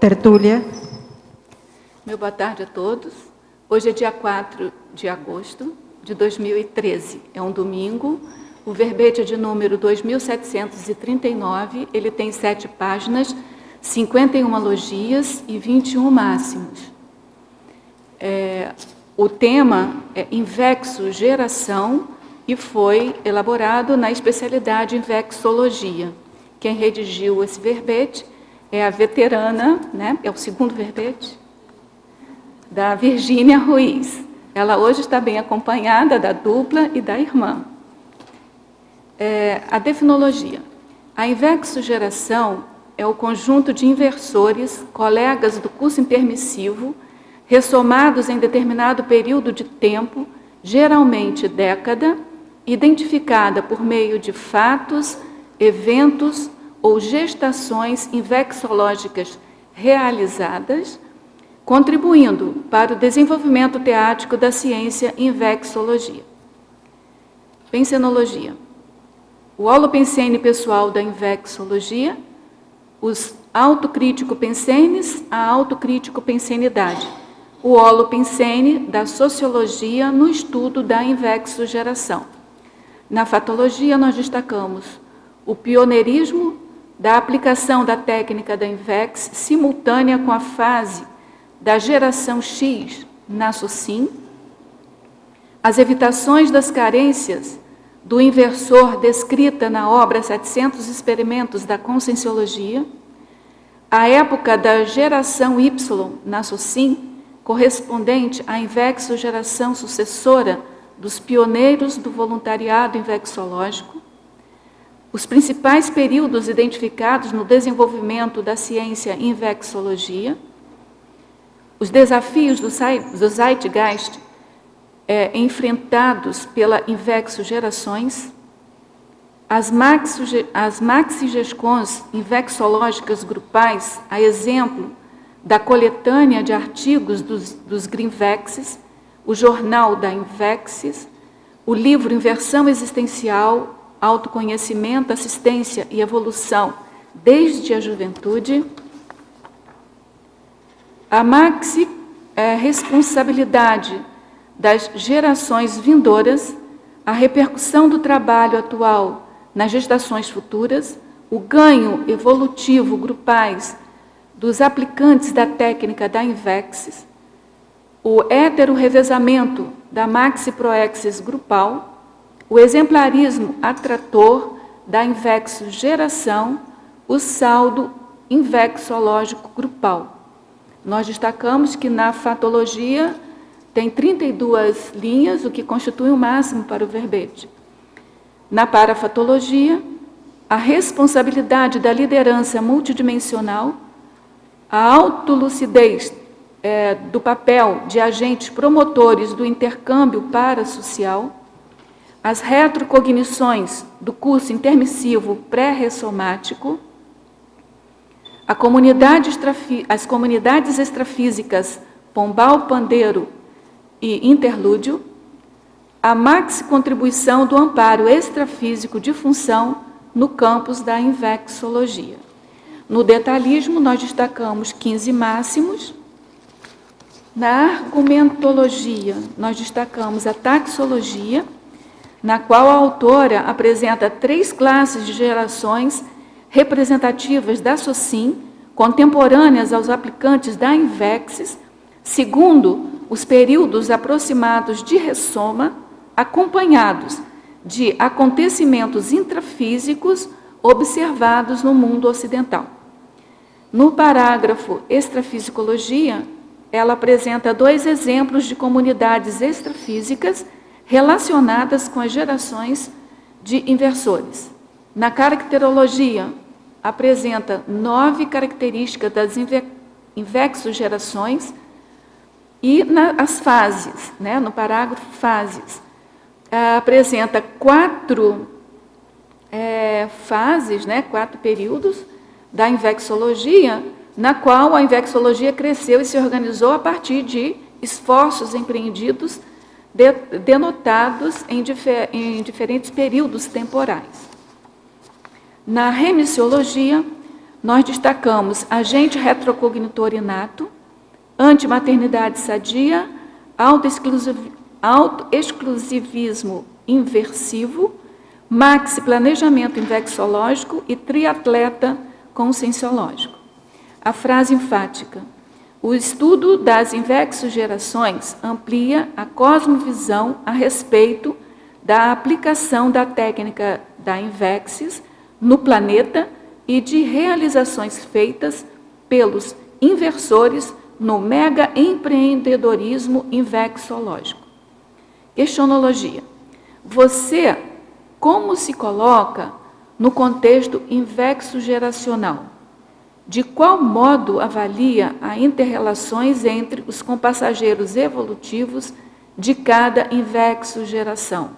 tertúlia. Meu boa tarde a todos. Hoje é dia 4 de agosto de 2013. É um domingo. O verbete é de número 2739. Ele tem 7 páginas, 51 logias e 21 máximos. O tema é Invexogeração e foi elaborado na especialidade Invexologia. Quem redigiu esse verbete é a veterana, né? É o segundo verbete, da Virgínia Ruiz. Ela hoje está bem acompanhada da dupla e da irmã. A definologia. A invexogeração é o conjunto de inversores, colegas do curso intermissivo, ressomados em determinado período de tempo, geralmente década, identificada por meio de fatos, eventos ou gestações invexológicas realizadas, contribuindo para o desenvolvimento teático da ciência invexologia. Pensenologia. O holopensene pessoal da invexologia, os autocrítico-pensenes, a autocrítico-pensenidade. O holopensene da sociologia no estudo da invexogeração. Na fatologia, nós destacamos o pioneirismo da aplicação da técnica da invex simultânea com a fase da geração X na SOCIM, as evitações das carências do inversor descrita na obra 700 Experimentos da Conscienciologia, a época da geração Y na SOCIM, correspondente à invexogeração sucessora dos pioneiros do voluntariado invexológico, os principais períodos identificados no desenvolvimento da ciência invexologia, os desafios do Zeitgeist enfrentados pela invexogerações, as maxigescons invexológicas grupais, a exemplo da coletânea de artigos dos Greenvexes, o jornal da Invexes, o livro Inversão Existencial, Autoconhecimento, Assistência e Evolução desde a Juventude, a responsabilidade das gerações vindouras, a repercussão do trabalho atual nas gestações futuras, o ganho evolutivo grupais dos aplicantes da técnica da Invexes, o hetero-revezamento da maxi-proexis grupal, o exemplarismo atrator da invexogeração, o saldo invexológico grupal. Nós destacamos que na fatologia tem 32 linhas, o que constitui o máximo para o verbete. Na parafatologia, a responsabilidade da liderança multidimensional, a autolucidez do papel de agentes promotores do intercâmbio parasocial, as retrocognições do curso intermissivo pré-ressomático, as comunidades extrafísicas Pombal, Pandeiro e Interlúdio, a maxi-contribuição do amparo extrafísico de função no campus da invexologia. No detalhismo, nós destacamos 15 máximos. Na argumentologia, nós destacamos a taxologia, na qual a autora apresenta 3 classes de gerações representativas da SOCIM, contemporâneas aos aplicantes da Invexes, segundo os períodos aproximados de ressoma, acompanhados de acontecimentos intrafísicos observados no mundo ocidental. No parágrafo Extrafisicologia, ela apresenta 2 exemplos de comunidades extrafísicas relacionadas com as gerações de inversores. Na caracterologia, apresenta 9 características das invexogerações e as fases, né, no parágrafo fases, apresenta 4 fases, né, 4 períodos da invexologia, na qual a invexologia cresceu e se organizou a partir de esforços empreendidos denotados em diferentes períodos temporais. Na remissiologia, nós destacamos agente retrocognitor inato, antimaternidade sadia, autoexclusivismo inversivo, maxi planejamento invexológico e triatleta conscienciológico. A frase enfática: o estudo das invexogerações amplia a cosmovisão a respeito da aplicação da técnica da invexis no planeta e de realizações feitas pelos inversores no mega empreendedorismo invexológico. Questionologia: você como se coloca no contexto invexogeracional? De qual modo avalia as interrelações entre os compassageiros evolutivos de cada invexogeração?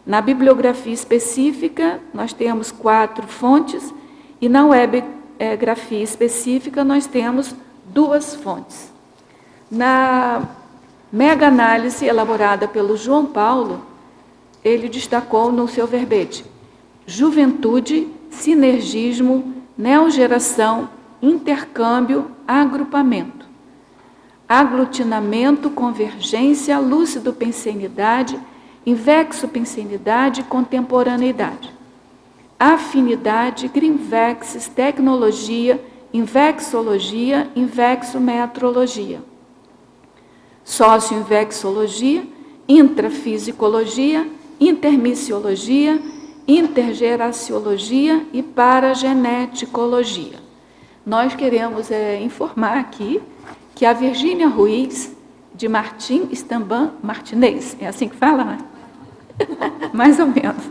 Na bibliografia específica, nós temos 4 fontes, e na webgrafia específica, nós temos 2 fontes. Na mega-análise elaborada pelo João Paulo, ele destacou no seu verbete: juventude, sinergismo, neogeração, intercâmbio, agrupamento, aglutinamento, convergência, lúcido-pensenidade, invexo-pensenidade, contemporaneidade, afinidade, grimvexis, tecnologia, invexologia, invexometrologia, socioinvexologia, intrafisicologia, intermissiologia, intergeraciologia e parageneticologia. Nós queremos informar aqui que a Virgínia Ruiz de Martim Estamban Martinez, é assim que fala, né? Mais ou menos.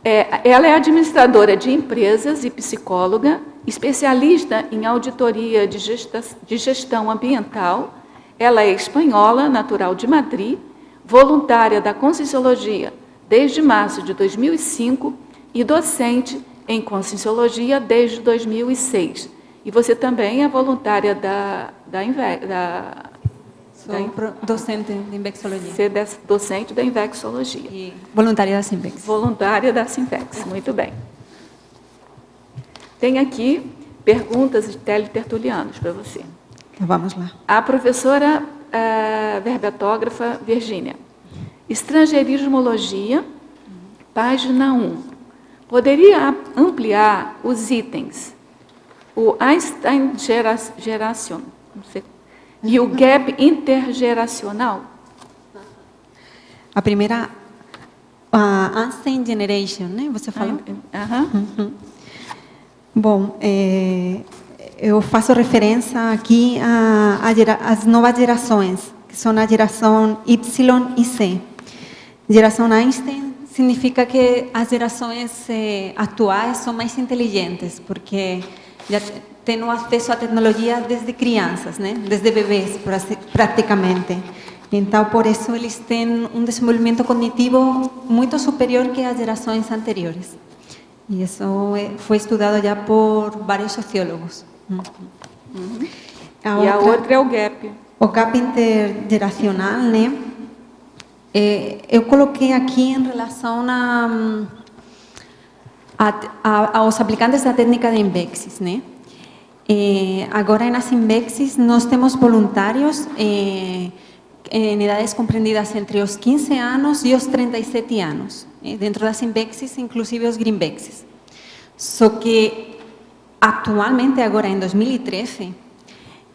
Ela é administradora de empresas e psicóloga, especialista em auditoria de gestão ambiental. Ela é espanhola, natural de Madrid, voluntária da Conscienciologia desde março de 2005 e docente em Conscienciologia desde 2006. E você também é voluntária docente de Invexologia. Você é docente da Invexologia. E voluntária da Simvex. Voluntária da Simvex, muito bem. Tem aqui perguntas de teletertulianos para você. Vamos lá. A professora verbetógrafa Virgínia. Estrangeirismologia, página 1. Poderia ampliar os itens? O Einstein Generation, e o gap intergeracional? A primeira, a Einstein Generation, né? Você falou? Bom, eu faço referência aqui às novas gerações, que são a geração Y e Z. Geração Einstein significa que as gerações atuais são mais inteligentes, porque já têm acesso à tecnologia desde crianças, né? Desde bebês, praticamente. Então, por isso, eles têm um desenvolvimento cognitivo muito superior que as gerações anteriores. E isso foi estudado já por vários sociólogos. E a outra é o gap. O gap intergeracional, né? Eu coloquei aqui em relação aos aplicantes da técnica de Invexis, né? Agora, nas Invexis, nós temos voluntários em idades compreendidas entre os 15 anos e os 37 anos. Dentro das Invexis, inclusive os Greenvexis. Só que, atualmente, agora em 2013,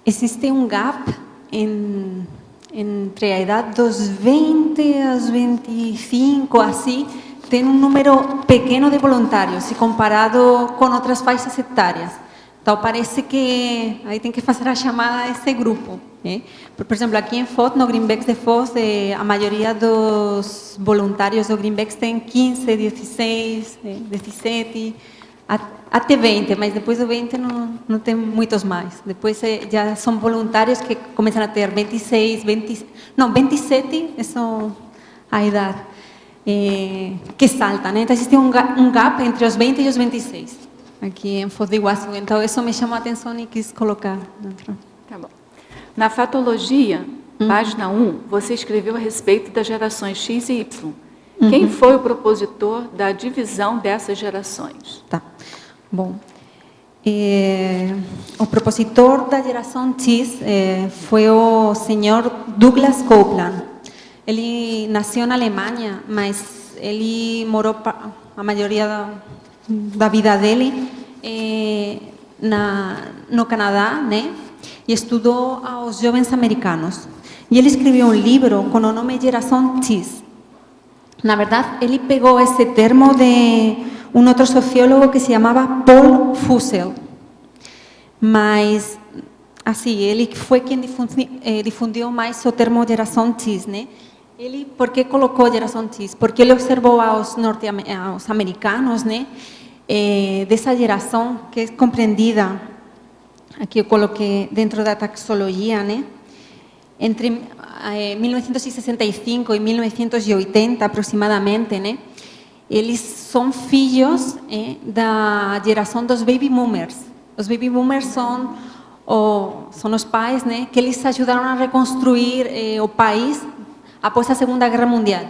existe um gap entre a idade dos 20 aos 25, assim, tem um número pequeno de voluntários, se comparado com outras faixas etárias. Então, parece que aí tem que fazer a chamada a esse grupo. Por exemplo, aqui em Foz, no Greenvex de Foz, a maioria dos voluntários do Greenvex tem 15, 16, 17, até 20, mas depois do 20 não tem muitos mais. Depois já são voluntários que começam a ter 26, 27, essa é a idade que salta, né? Então, existe um gap entre os 20 e os 26. Aqui em Foz do Iguaçu. Então, isso me chamou a atenção e quis colocar dentro. Tá bom. Na fatologia, página 1, você escreveu a respeito das gerações X e Y. Quem foi o propositor da divisão dessas gerações? Tá. Bom, O propositor da geração X foi o senhor Douglas Coupland. Ele nasceu na Alemanha, mas ele morou a maioria da vida dele no Canadá, né? E estudou aos jovens americanos. E ele escreveu um livro com o nome Geração X. Na verdade, ele pegou esse termo de um outro sociólogo que se chamava Paul Fussell. Mas, assim, ele foi quem difundiu mais o termo Geração X, né? Ele, por que colocou Geração X? Porque ele observou aos americanos, né? Dessa geração que é compreendida, aqui eu coloquei dentro da taxologia, né? Entre 1965 e 1980 aproximadamente, né? Eles são filhos da geração dos baby boomers. Os baby boomers são os pais, né? Que eles ajudaram a reconstruir o país após a Segunda Guerra Mundial.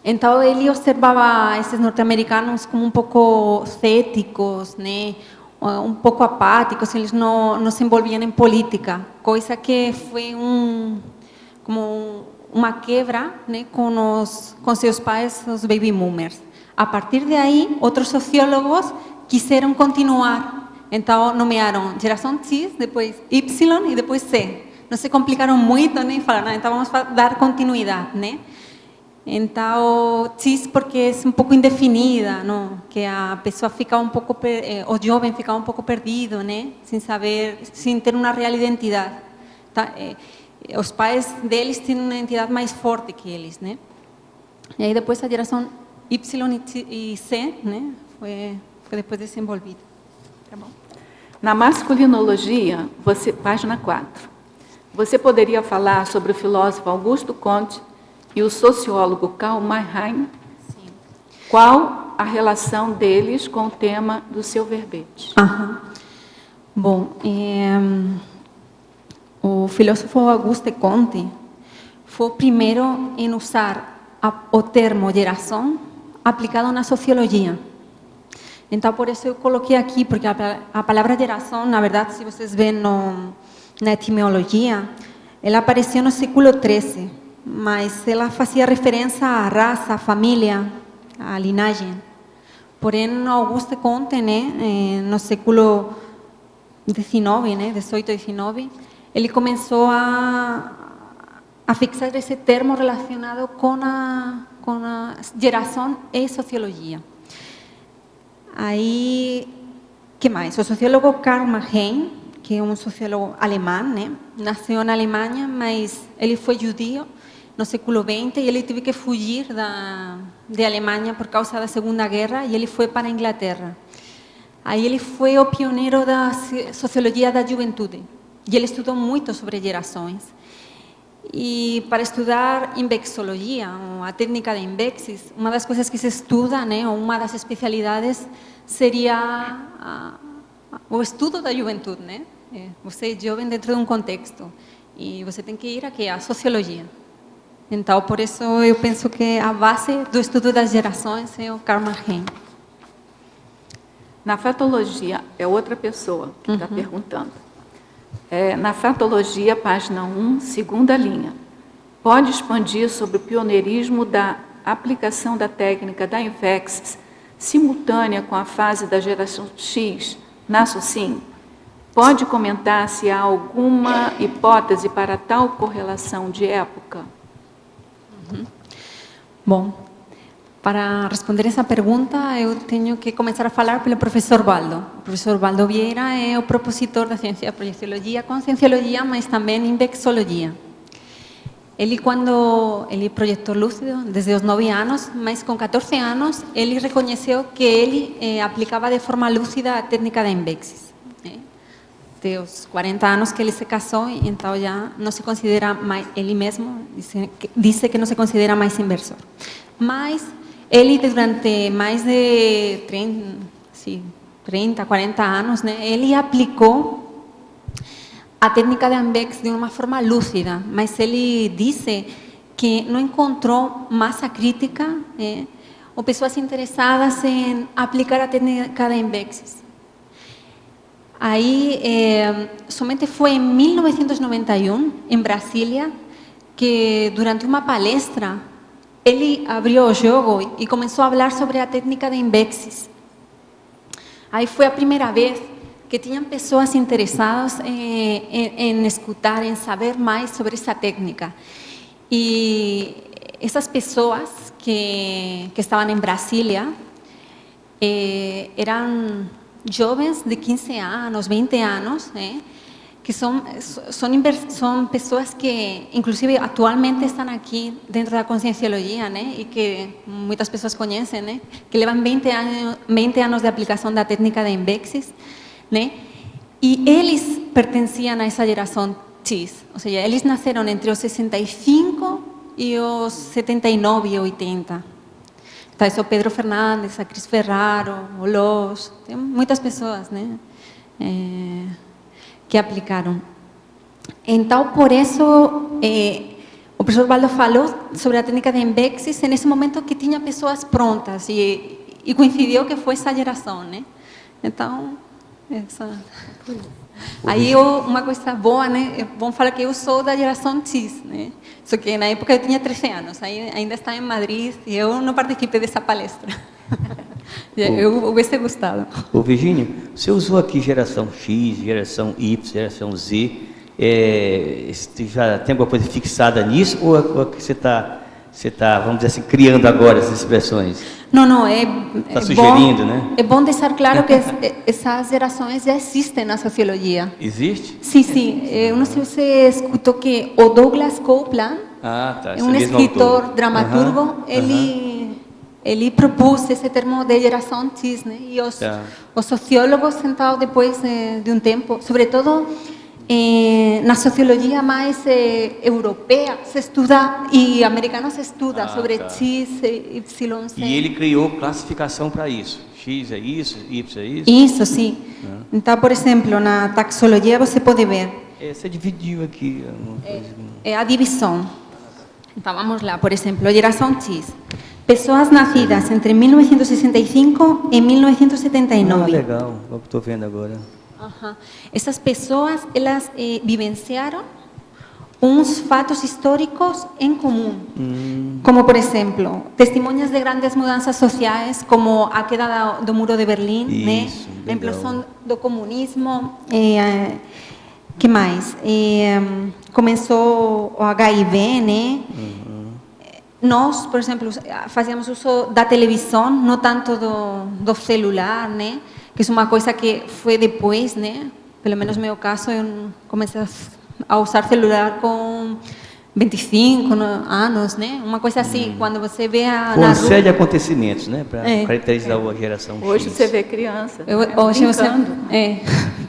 Então ele observava esses norte-americanos como um pouco céticos, né? Um pouco apáticos, eles não se envolviam em política, coisa que foi como uma quebra, né, com seus pais, os baby boomers. A partir de aí, outros sociólogos quiseram continuar, então nomearam geração X, depois Y e depois C. Não se complicaram muito, né, e falaram, então vamos dar continuidade, né? Então, X porque é um pouco indefinida, não? Que a pessoa fica um pouco, o jovem fica um pouco perdido, né? Sem saber, sem ter uma real identidade. Tá? Os pais deles têm uma identidade mais forte que eles, né? E aí depois a geração Y e C, né? Foi depois desenvolvida. Tá bom? Na masculinologia, página 4, você poderia falar sobre o filósofo Augusto Comte e o sociólogo Karl Mannheim? Sim. Qual a relação deles com o tema do seu verbete? Bom, o filósofo Auguste Comte foi o primeiro em usar o termo geração aplicado na sociologia. Então, por isso eu coloquei aqui, porque a palavra geração, na verdade, se vocês veem na etimologia, ela apareceu no século XIII, mas ela fazia referência à raça, à família, à linhagem. Porém, Auguste Comte, né, no século XIX, né, 18 e 19, ele começou a fixar esse termo relacionado com a geração e sociologia. Aí, que mais? O sociólogo Karl Mannheim, que é um sociólogo alemão, né, nasceu na Alemanha, mas ele foi judeu no século XX e ele teve que fugir da Alemanha por causa da Segunda Guerra e ele foi para a Inglaterra. Aí ele foi o pioneiro da sociologia da juventude e ele estudou muito sobre gerações. E para estudar indexologia, a técnica de indexes, uma das coisas que se estuda, né, ou uma das especialidades, seria o estudo da juventude, né? Você é jovem dentro de um contexto e você tem que ir aqui à sociologia. Então, por isso eu penso que a base do estudo das gerações é o Karl Mannheim. Na fatologia, é outra pessoa que está perguntando. Na fatologia, página 1, segunda linha. Pode expandir sobre o pioneirismo da aplicação da técnica da Invexis simultânea com a fase da geração X na SOCIM? Pode comentar se há alguma hipótese para tal correlação de época? Bom, para responder essa pergunta, eu tenho que começar a falar pelo professor Baldo. O professor Baldo Vieira é o propositor da ciência da projeciologia com cienciologia, mas também indexologia. Ele, quando ele projetou lúcido desde os 9 anos, mas com 14 anos, ele reconheceu que ele aplicava de forma lúcida a técnica da Invexis. Tem os 40 anos que ele se casou, então já não se considera mais, ele mesmo disse que não se considera mais inversor. Mas ele, durante mais de 30, 40 anos, né, ele aplicou a técnica de Ambex de uma forma lúcida, mas ele disse que não encontrou massa crítica ou pessoas interessadas em aplicar a técnica de Ambex. Aí, somente foi em 1991, em Brasília, que durante uma palestra, ele abriu o jogo e começou a falar sobre a técnica de Invexis. Aí foi a primeira vez que tinham pessoas interessadas em escutar, em saber mais sobre essa técnica. E essas pessoas que estavam em Brasília eram jovens de 15 anos, 20 anos, que são pessoas que, inclusive, atualmente estão aqui dentro da Conscienciologia, e que muitas pessoas conhecem, que levam 20 anos de aplicação da técnica de Invexis, e eles pertenciam a essa geração X, ou seja, eles nasceram entre os 65 e os 79 e 80. Então, isso é o Pedro Fernandes, a Cris Ferraro, o Los, tem muitas pessoas, que aplicaram. Então, por isso, o professor Waldo falou sobre a técnica de Invexis nesse momento que tinha pessoas prontas e coincidiu que foi essa geração, Então, aí uma coisa boa, vamos falar que eu sou da geração X, Só que na época eu tinha 13 anos, aí ainda estava em Madrid e eu não participei dessa palestra. Eu hubiese gostado. Ô Virgínia, você usou aqui geração X, geração Y, geração Z. Você já tem alguma coisa fixada nisso ou você está, vamos dizer assim, criando agora essas expressões? Não, Está sugerindo, né? É bom deixar claro que essas gerações já existem na sociologia. Existe? Sim. Eu não sei se você escutou que o Douglas Coupland, tá, é um escritor, dramaturgo, ele propôs esse termo de geração X, e os sociólogos sentados depois de um tempo, sobretudo na sociologia mais europeia, se estuda, e americana se estuda sobre X, Y, Z. E ele criou classificação para isso. X é isso, Y é isso? Isso, sim. Então, por exemplo, na taxologia você pode ver. Você dividiu aqui. É a divisão. Então, vamos lá. Por exemplo, geração X. Pessoas nascidas entre 1965 e 1979. Legal. É o que estou vendo agora. Essas pessoas, elas vivenciaram uns fatos históricos em comum, como, por exemplo, testemunhas de grandes mudanças sociais, como a queda do Muro de Berlim, a implosão do comunismo, que mais? Começou o HIV, Nós, por exemplo, fazíamos uso da televisão, não tanto do celular, que é uma coisa que foi depois, Pelo menos no meu caso, eu comecei a usar celular com 25 anos, Uma coisa assim, quando você vê na Uma rua... série de acontecimentos, para caracterizar a geração X. Hoje você vê criança. Hoje você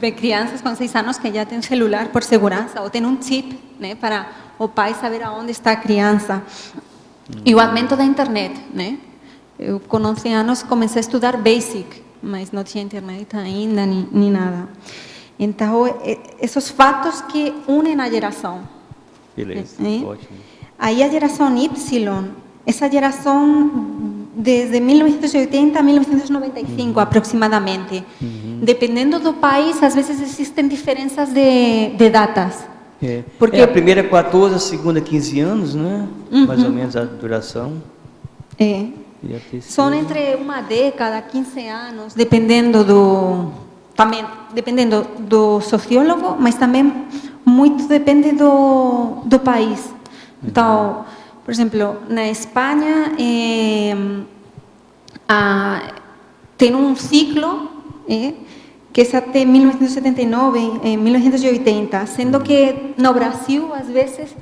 vê crianças com 6 anos que já têm celular por segurança, ou tem um chip, para o pai saber aonde está a criança. E o advento da internet, Eu, com 11 anos, comecei a estudar Basic, mas não tinha internet ainda, nem nada. Então, esses fatos que unem a geração. Beleza, ótimo. Aí a geração Y, essa geração desde 1980 a 1995, aproximadamente. Dependendo do país, às vezes existem diferenças de datas. Porque a primeira é 14, a segunda 15 anos, mais ou menos a duração. São entre uma década, 15 anos, dependendo do sociólogo, mas também muito depende do país. Então, por exemplo, na Espanha tem um ciclo que é até 1979, 1980, sendo que no Brasil, às vezes,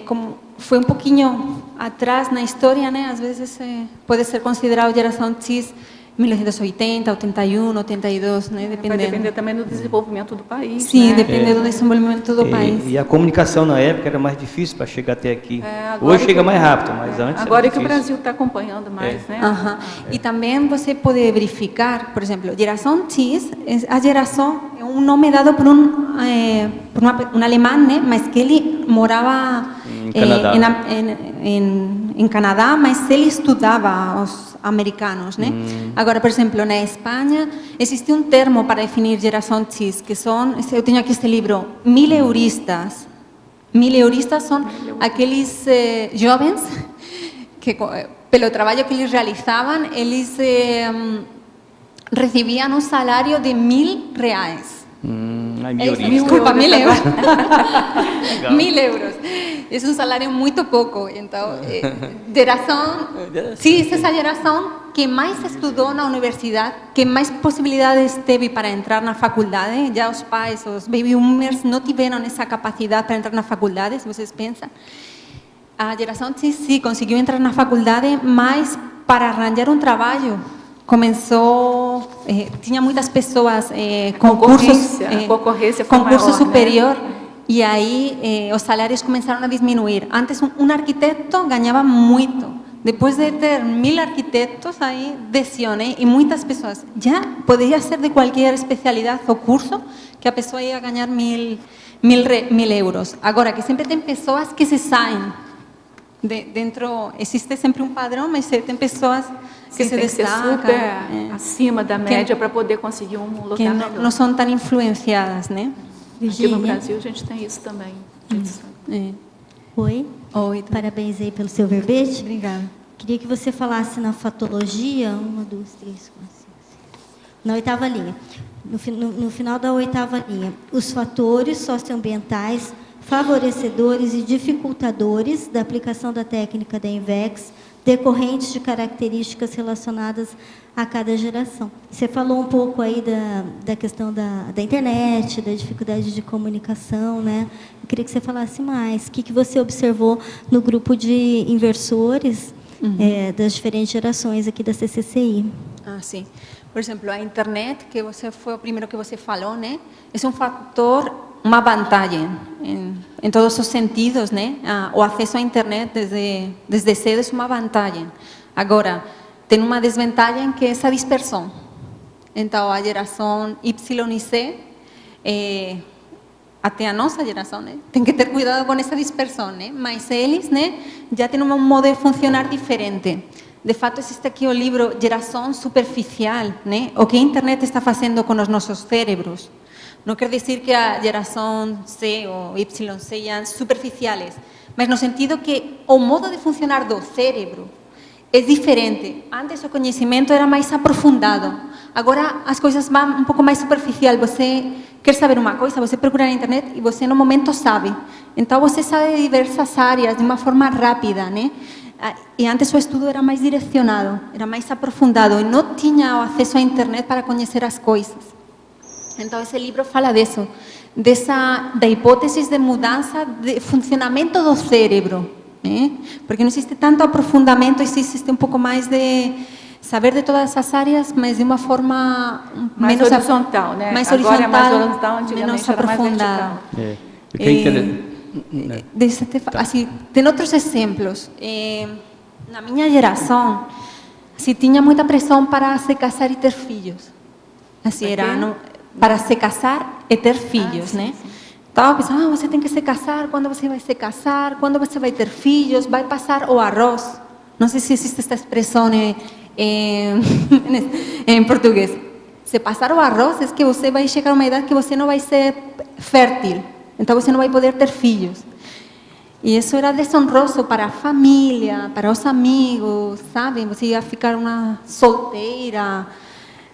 como foi um pouquinho atrás na história, às vezes pode ser considerado geração X 1980, 81, 82, dependendo. Vai depender também do desenvolvimento do país. Sim, depende do desenvolvimento do país. E a comunicação na época era mais difícil para chegar até aqui. Hoje chega mais rápido, mas antes agora era que o Brasil está acompanhando mais, E também você pode verificar, por exemplo, geração X, a geração é um nome dado por um alemão, né? Mas que ele morava em Canadá, mas ele estudava os americanos, né? Agora, por exemplo, na Espanha existe um termo para definir geração X, que são, eu tenho aqui este livro, mileuristas. Mileuristas são aqueles jovens que, pelo trabalho que eles realizavam, eles recibiam um salário de R$1.000. Desculpa, 1.000 euros. 1.000 euros. É um salário muito pouco. Então, geração, sim, essa geração que mais estudou na universidade, que mais possibilidades teve para entrar na faculdade. Já os pais, os baby boomers, não tiveram essa capacidade para entrar na faculdade, se vocês pensam. A geração sim conseguiu entrar na faculdade, mas para arranjar um trabalho começou, tinha muitas pessoas, concurso superior, e aí os salários começaram a diminuir. Antes um arquiteto ganhava muito, depois de ter 1.000 arquitetos aí desceu, né? E muitas pessoas, já poderia ser de qualquer especialidade ou curso, que a pessoa ia ganhar 1.000 euros. Agora, que sempre tem pessoas que se saem dentro, existe sempre um padrão, mas tem pessoas que se destacam, super acima da média para poder conseguir um lugar que melhor. não são tão influenciadas, né? Aqui no Brasil a gente tem isso também. Oi. Oi. Parabéns aí pelo seu verbete. Obrigada. Queria que você falasse na fatologia, 1, 2, 3, 4, 5, 6. Na 8ª linha. No final da 8ª linha, os fatores socioambientais favorecedores e dificultadores da aplicação da técnica da INVEX, decorrentes de características relacionadas a cada geração. Você falou um pouco aí da questão da internet, da dificuldade de comunicação, né? Eu queria que você falasse mais. O que você observou no grupo de inversores das diferentes gerações aqui da CCCI? Ah, sim. Por exemplo, a internet, que foi o primeiro que você falou, né? É um fator, uma vantagem em todos os sentidos, né? O acesso à internet desde cedo é uma vantagem. Agora, tem uma desvantagem que é essa dispersão. Então, a geração Y e Z, até a nossa geração, né? Tem que ter cuidado com essa dispersão, né? Mas eles, né? Já têm um modo de funcionar diferente. De fato, existe aqui o livro Geração Superficial, né? O que a internet está fazendo com os nossos cérebros. Não quer dizer que a geração C ou Y sejam superficiais, mas no sentido que o modo de funcionar do cérebro é diferente. Antes o conhecimento era mais aprofundado. Agora as coisas vão um pouco mais superficial. Você quer saber uma coisa, você procura na internet e você no momento sabe. Então você sabe de diversas áreas de uma forma rápida, né? E antes o estudo era mais direcionado, era mais aprofundado e não tinha o acesso à internet para conhecer as coisas. Então esse livro fala disso, da hipótese de mudança de funcionamento do cérebro, né? Porque não existe tanto aprofundamento, existe um pouco mais de saber de todas as áreas, mas de uma forma mais menos horizontal, né? Mais Agora horizontal, é mais horizontal, antigamente menos era mais aprofundada. vertical. Assim, tem outros exemplos. Na minha geração, assim, tinha muita pressão para se casar e ter filhos. Assim, para se casar e ter filhos, né? Sim. Então, pensava, você tem que se casar, quando você vai se casar, quando você vai ter filhos, vai passar o arroz. Não sei se existe esta expressão em português. Se passar o arroz, é que você vai chegar a uma idade que você não vai ser fértil. Então, você não vai poder ter filhos. E isso era desonroso para a família, para os amigos, sabe? Você ia ficar uma solteira.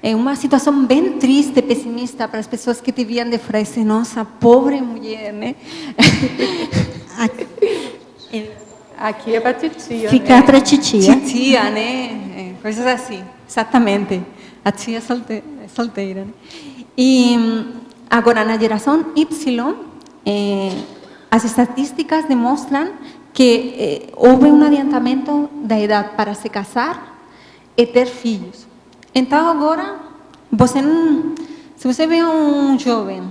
É uma situação bem triste, pessimista para as pessoas que te viam de fora. Nossa, pobre mulher, né? Aqui é para titia. Ficar para titia. Titia, né? Coisas assim, exatamente. A tia solteira. Né? E agora, na geração Y, as estatísticas demonstram que houve um adiantamento da idade para se casar e ter filhos. Então, agora, se você vê um jovem,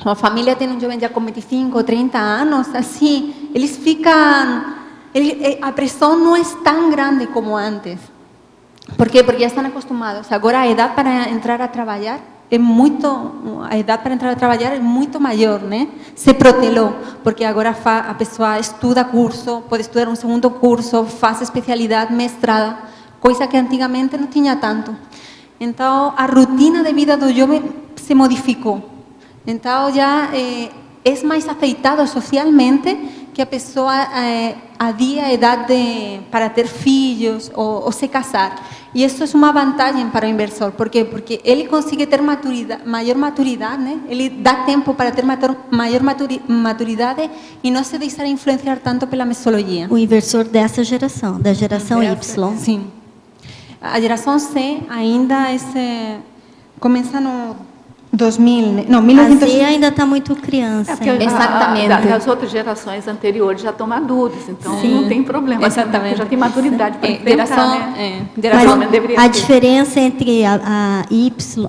uma família tem um jovem já com 25 ou 30 anos, assim, eles ficam... a pressão não é tão grande como antes. Por quê? Porque já estão acostumados. Agora, a idade para entrar a trabalhar é muito, a idade para entrar a trabalhar é muito maior, né? Se protelou, porque agora a pessoa estuda curso, pode estudar um segundo curso, faz especialidade, mestrada, coisa que antigamente não tinha tanto. Então, a rotina de vida do jovem se modificou. Então, já é mais aceitado socialmente que a pessoa adie a idade para ter filhos ou se casar. E isso é uma vantagem para o inversor. Por quê? Porque ele consegue ter maior maturidade, né? Ele dá tempo para ter maior maturidade e não se deixar influenciar tanto pela mesologia. O inversor dessa geração, da geração Y. Sim. A geração C ainda começa no 2000, não, 1900. A Z ainda está muito criança. Porque Exatamente. As outras gerações anteriores já estão maduras, então Sim. não tem problema. Exatamente. Já tem maturidade para Geração, geração Mas deveria a ter. diferença entre a Y,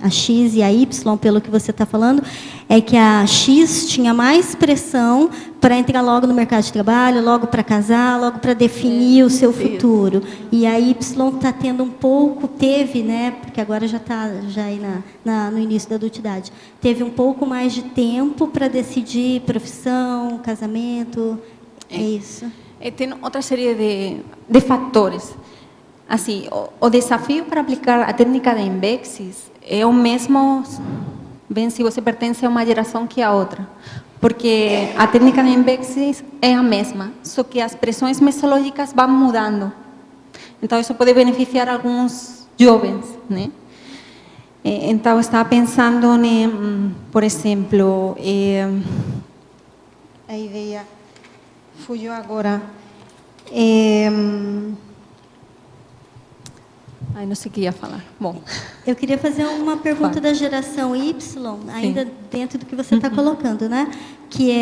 a X e a Y, pelo que você está falando, é que a X tinha mais pressão para entrar logo no mercado de trabalho, logo para casar, logo para definir o seu futuro. E a Y está tendo um pouco, teve, né? Porque agora já está aí no início da adultidade. Teve um pouco mais de tempo para decidir profissão, casamento. É isso. Tem outra série de fatores. Assim, o desafio para aplicar a técnica da Embexis é o mesmo, bem, se você pertence a uma geração que a outra. Porque a técnica da Embexis é a mesma, só que as pressões mesológicas vão mudando. Então, isso pode beneficiar alguns jovens, né? Então, eu estava pensando, por exemplo, a ideia fugiu agora. Ai, não sei o que ia falar. Bom. Eu queria fazer uma pergunta da geração Y, ainda dentro do que você está colocando, né? Que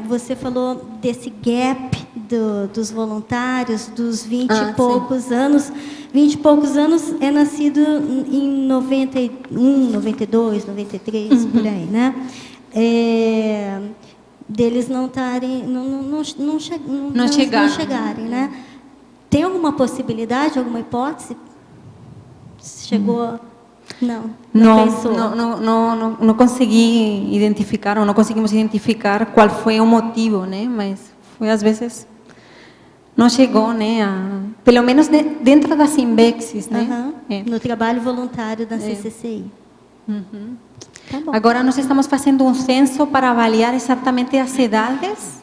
você falou desse gap dos voluntários, dos 20 e poucos anos. 20 e poucos anos é nascido em 91, 92, 93, por aí, né? Deles não chegarem, né? Tem alguma possibilidade, alguma hipótese? Chegou? Não pensou? Não consegui identificar, ou não conseguimos identificar qual foi o motivo, né? Mas foi às vezes não chegou, né? Pelo menos dentro das Embexis, né? No trabalho voluntário da CCCI. Tá bom. Agora nós estamos fazendo um censo para avaliar exatamente as idades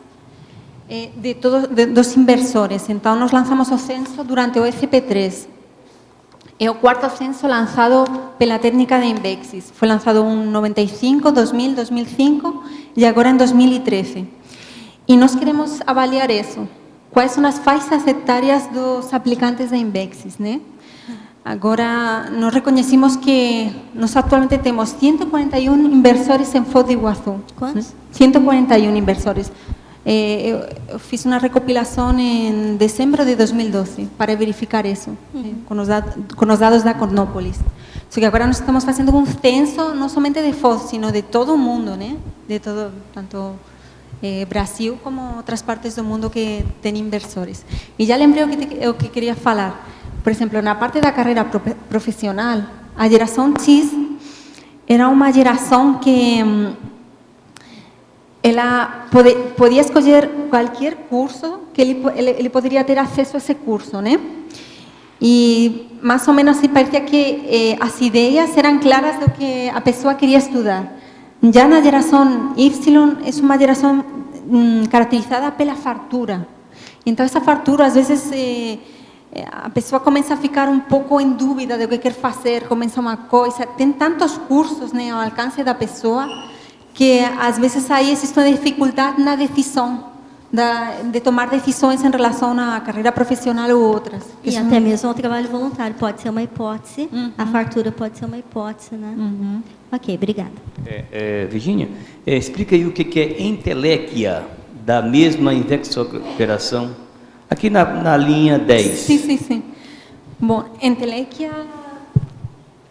dos inversores. Então nós lançamos o censo durante o FP3. É o quarto censo lançado pela técnica da Embexis. Foi lançado em 95, 2000, 2005 e agora em 2013. E nós queremos avaliar isso. Quais são as faixas etárias dos aplicantes da Embexis, né? Agora, nós reconhecemos que nós atualmente temos 141 inversores em Foz do Iguaçu. Quantos? 141 inversores. Eu fiz uma recopilação em dezembro de 2012 para verificar isso, com os dados da Cornópolis. Só que agora nós estamos fazendo um censo não somente de Foz, sino de todo o mundo, né? De todo, tanto Brasil como outras partes do mundo que tem inversores. E já lembrei o que queria falar. Por exemplo, na parte da carreira profissional, a geração X era uma geração que ela podia escolher qualquer curso que ele poderia ter acesso a esse curso, né? E mais ou menos assim parecia que as ideias eram claras do que a pessoa queria estudar. Já na geração Y é uma geração caracterizada pela fartura. Então essa fartura às vezes a pessoa começa a ficar um pouco em dúvida do que quer fazer, começa uma coisa, tem tantos cursos, né, ao alcance da pessoa, que às vezes aí existe uma dificuldade na decisão, de tomar decisões em relação à carreira profissional ou outras. E até mesmo ao trabalho voluntário, pode ser uma hipótese, a fartura pode ser uma hipótese, né? Ok, obrigada. Virgínia, explica aí o que é entelequia da mesma indexoperação, aqui na linha 10. Sim. Bom, entelequia,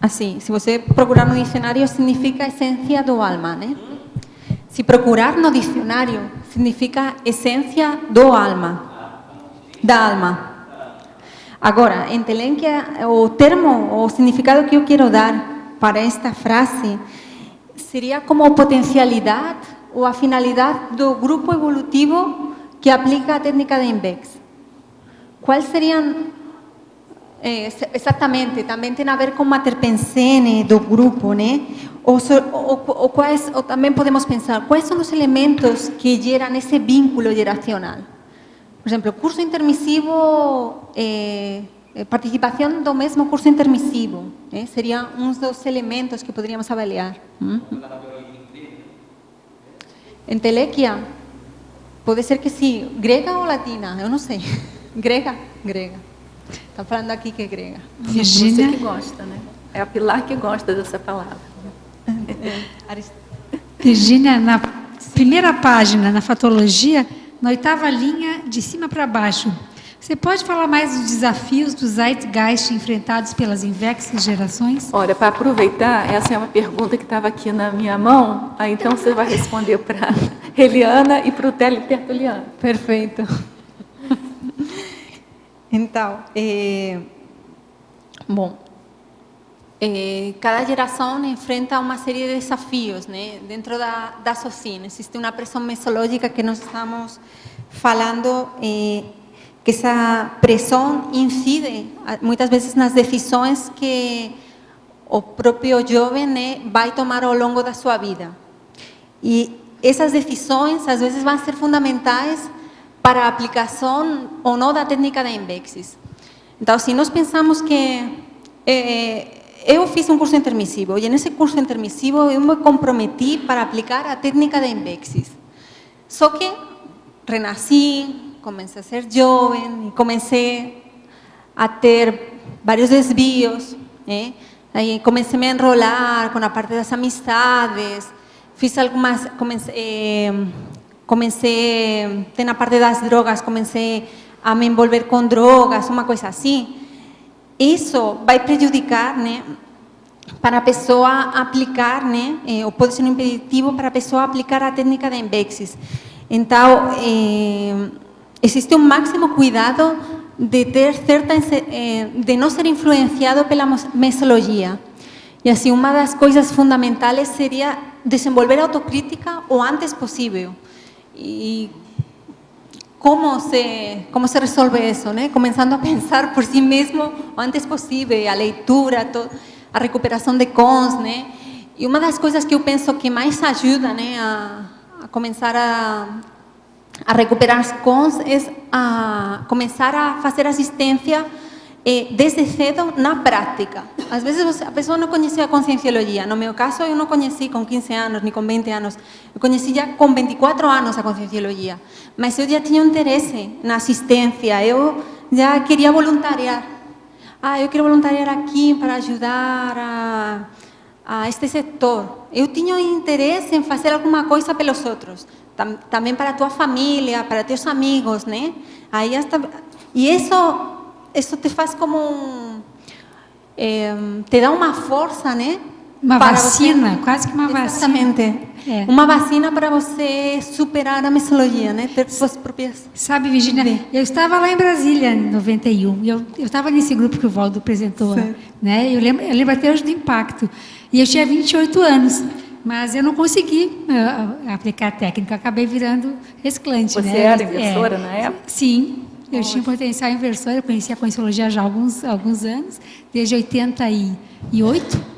assim, se você procurar no dicionário, significa essência do alma, né? Se procurar no dicionário, significa essência do alma, da alma. Agora, entelequia, o termo, o significado que eu quero dar para esta frase seria como potencialidade ou a finalidade do grupo evolutivo que aplica a técnica de INVEX. Quais seriam, exatamente, também tem a ver com a terpensene do grupo, né? Ou também podemos pensar, quais são os elementos que geram esse vínculo geracional? Por exemplo, curso intermissivo, participação do mesmo curso intermissivo, seriam uns dos elementos que poderíamos avaliar. Entelequia, pode ser que sim. Grega ou latina? Eu não sei. Grega? Grega. Está falando aqui que é grega. Virgínia. Você que gosta, né? É a Pilar que gosta dessa palavra. Virgínia, na primeira página, na fatologia, na 8ª linha, de cima para baixo, você pode falar mais dos desafios do Zeitgeist enfrentados pelas INVEX gerações? Olha, para aproveitar, essa é uma pergunta que estava aqui na minha mão, aí então você vai responder para a Eliana e para o Tertuliano. Perfeito. Então, cada geração enfrenta uma série de desafios, né? Dentro da SOCIN. Existe uma pressão mesológica que nós estamos falando, que essa pressão incide muitas vezes nas decisões que o próprio jovem, né, vai tomar ao longo da sua vida. E essas decisões, às vezes, vão ser fundamentais para a aplicação ou não da técnica da INVEX. Então, se nós pensamos que eu fiz um curso intermissivo e nesse curso intermissivo eu me comprometi para aplicar a técnica da INVEX. Só que renasci, comecei a ser jovem, comecei a ter vários desvios, né? Aí comecei a me enrolar com a parte das amistades, fiz algumas, comecei, tem a parte das drogas, comecei a me envolver com drogas, uma coisa assim. Isso vai prejudicar, né, para a pessoa aplicar, né, ou pode ser um impeditivo para a pessoa aplicar a técnica da INVEX. Então, existe um máximo cuidado de ter de não ser influenciado pela mesologia. E assim, uma das coisas fundamentais seria desenvolver autocrítica o antes possível. E como se resolve isso, né? Começando a pensar por si mesmo o antes possível, a leitura, a recuperação de cons, né? E uma das coisas que eu penso que mais ajuda, né, a começar a recuperar as cons é a começar a fazer assistência desde cedo na prática. Às vezes a pessoa não conhecia a conscienciologia. No meu caso, eu não conheci com 15 anos, nem com 20 anos. Eu conheci já com 24 anos a conscienciologia. Mas eu já tinha um interesse na assistência. Eu já queria voluntariar. Eu quero voluntariar aqui para ajudar a este setor. Eu tinha interesse em fazer alguma coisa pelos outros. Também para a tua família, para teus amigos, né? Aí hasta... E isso te faz como te dá uma força, né? Uma vacina, quase que uma vacina. Exatamente. Uma vacina para você superar a mesologia, né? Ter suas próprias... Sabe, Virgínia, eu estava lá em Brasília em 91, e eu estava nesse grupo que o Valdo apresentou, né? Eu lembro até hoje do impacto. E eu tinha 28 anos, mas eu não consegui aplicar a técnica, eu acabei virando reciclante. Você era inversora na época? Sim. Eu tinha um potencial inversor, eu conhecia a conscienciologia já há alguns anos, desde 88.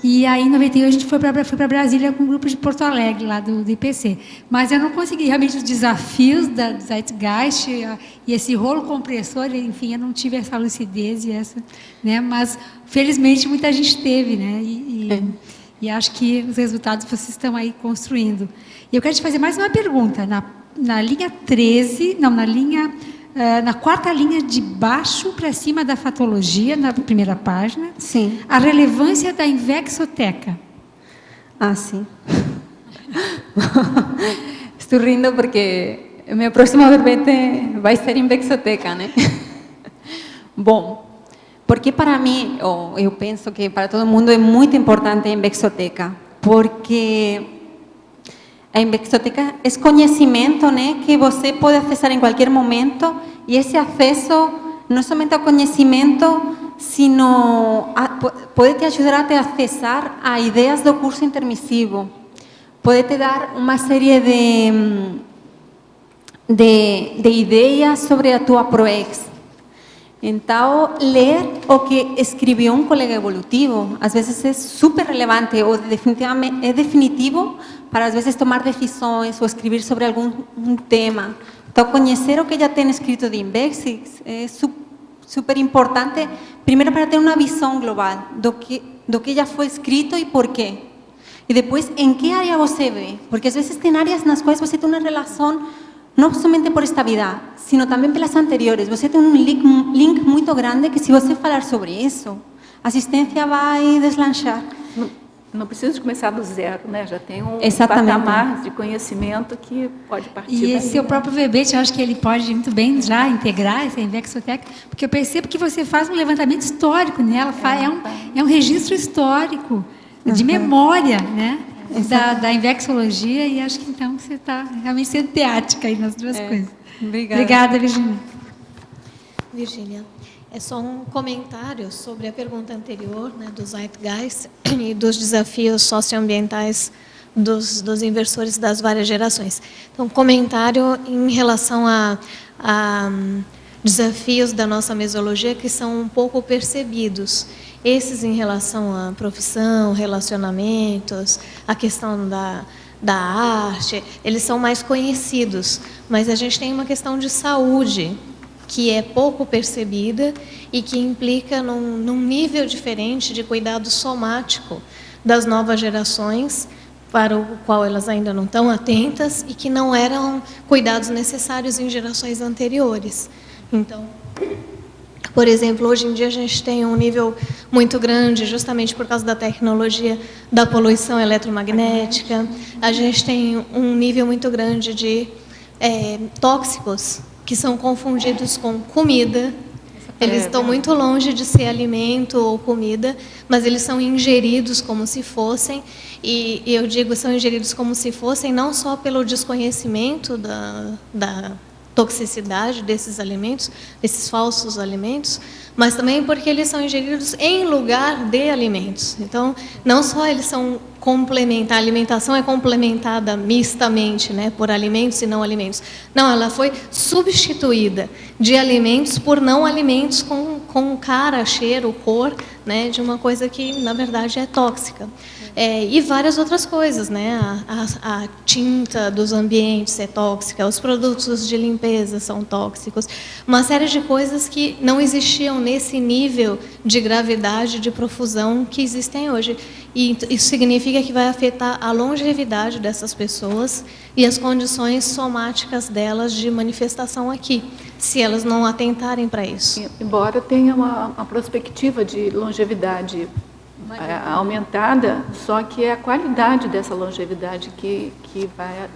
E aí, em 91, a gente foi para Brasília com um grupo de Porto Alegre, lá do IPC. Mas eu não consegui, realmente, os desafios da Zeitgeist e esse rolo compressor, enfim, eu não tive essa lucidez e essa, né? Mas, felizmente, muita gente teve, né? E acho que os resultados vocês estão aí construindo. E eu quero te fazer mais uma pergunta. Na linha 13, não, na 4ª linha de baixo para cima da fatologia, na primeira página. Sim. A relevância da invexoteca. Sim. Estou rindo porque o meu próximo verbete vai ser invexoteca, né? Bom, porque para mim, eu penso que para todo mundo é muito importante a invexoteca, porque a invexoteca é conhecimento, né, que você pode acessar em qualquer momento, e esse acesso não é somente ao conhecimento sino pode te ajudar a te acessar a ideias do curso intermissivo, pode te dar uma série de ideias sobre a tua ProEx. Então, ler o que escreveu um colega evolutivo, às vezes é super relevante ou definitivamente é definitivo para, às vezes, tomar decisões ou escrever sobre algum tema. Então, conhecer o que já tem escrito de Invexics é super importante, primeiro para ter uma visão global do que já foi escrito e por quê. E depois, em que área você vê? Porque, às vezes, tem áreas nas quais você tem uma relação não somente por esta vida, sino também pelas anteriores. Você tem um link muito grande que, se você falar sobre isso, a assistência vai deslanchar. Não precisa de começar do zero, né? Já tem um Exatamente. patamar de conhecimento que pode partir E daí, esse o próprio verbete, eu acho que ele pode muito bem já integrar essa Invexotec, porque eu percebo que você faz um levantamento histórico nela, é um registro histórico de memória, né? Da Invexologia, e acho que então você está realmente sendo teática aí nas duas coisas. Obrigada, Virginia. Virgínia, é só um comentário sobre a pergunta anterior, né, do Zeitgeist e dos desafios socioambientais dos inversores das várias gerações. Então, comentário em relação a desafios da nossa mesologia que são um pouco percebidos. Esses em relação à profissão, relacionamentos, a questão da arte, eles são mais conhecidos, mas a gente tem uma questão de saúde que é pouco percebida e que implica num nível diferente de cuidado somático das novas gerações, para o qual elas ainda não estão atentas e que não eram cuidados necessários em gerações anteriores. Então, por exemplo, hoje em dia a gente tem um nível muito grande, justamente por causa da tecnologia da poluição eletromagnética, a gente tem um nível muito grande de tóxicos que são confundidos com comida. Eles estão muito longe de ser alimento ou comida, mas eles são ingeridos como se fossem, e eu digo são ingeridos como se fossem não só pelo desconhecimento da toxicidade desses alimentos, desses falsos alimentos, mas também porque eles são ingeridos em lugar de alimentos. Então, não só eles são complementar, a alimentação é complementada mistamente, né, por alimentos e não alimentos. Não, ela foi substituída de alimentos por não alimentos com cara, cheiro, cor, né, de uma coisa que, na verdade, é tóxica. E várias outras coisas, né? A tinta dos ambientes é tóxica, os produtos de limpeza são tóxicos, uma série de coisas que não existiam nesse nível de gravidade, de profusão que existem hoje. E isso significa que vai afetar a longevidade dessas pessoas e as condições somáticas delas de manifestação aqui, se elas não atentarem para isso. Embora tenha uma perspectiva de longevidade aumentada, só que é a qualidade dessa longevidade que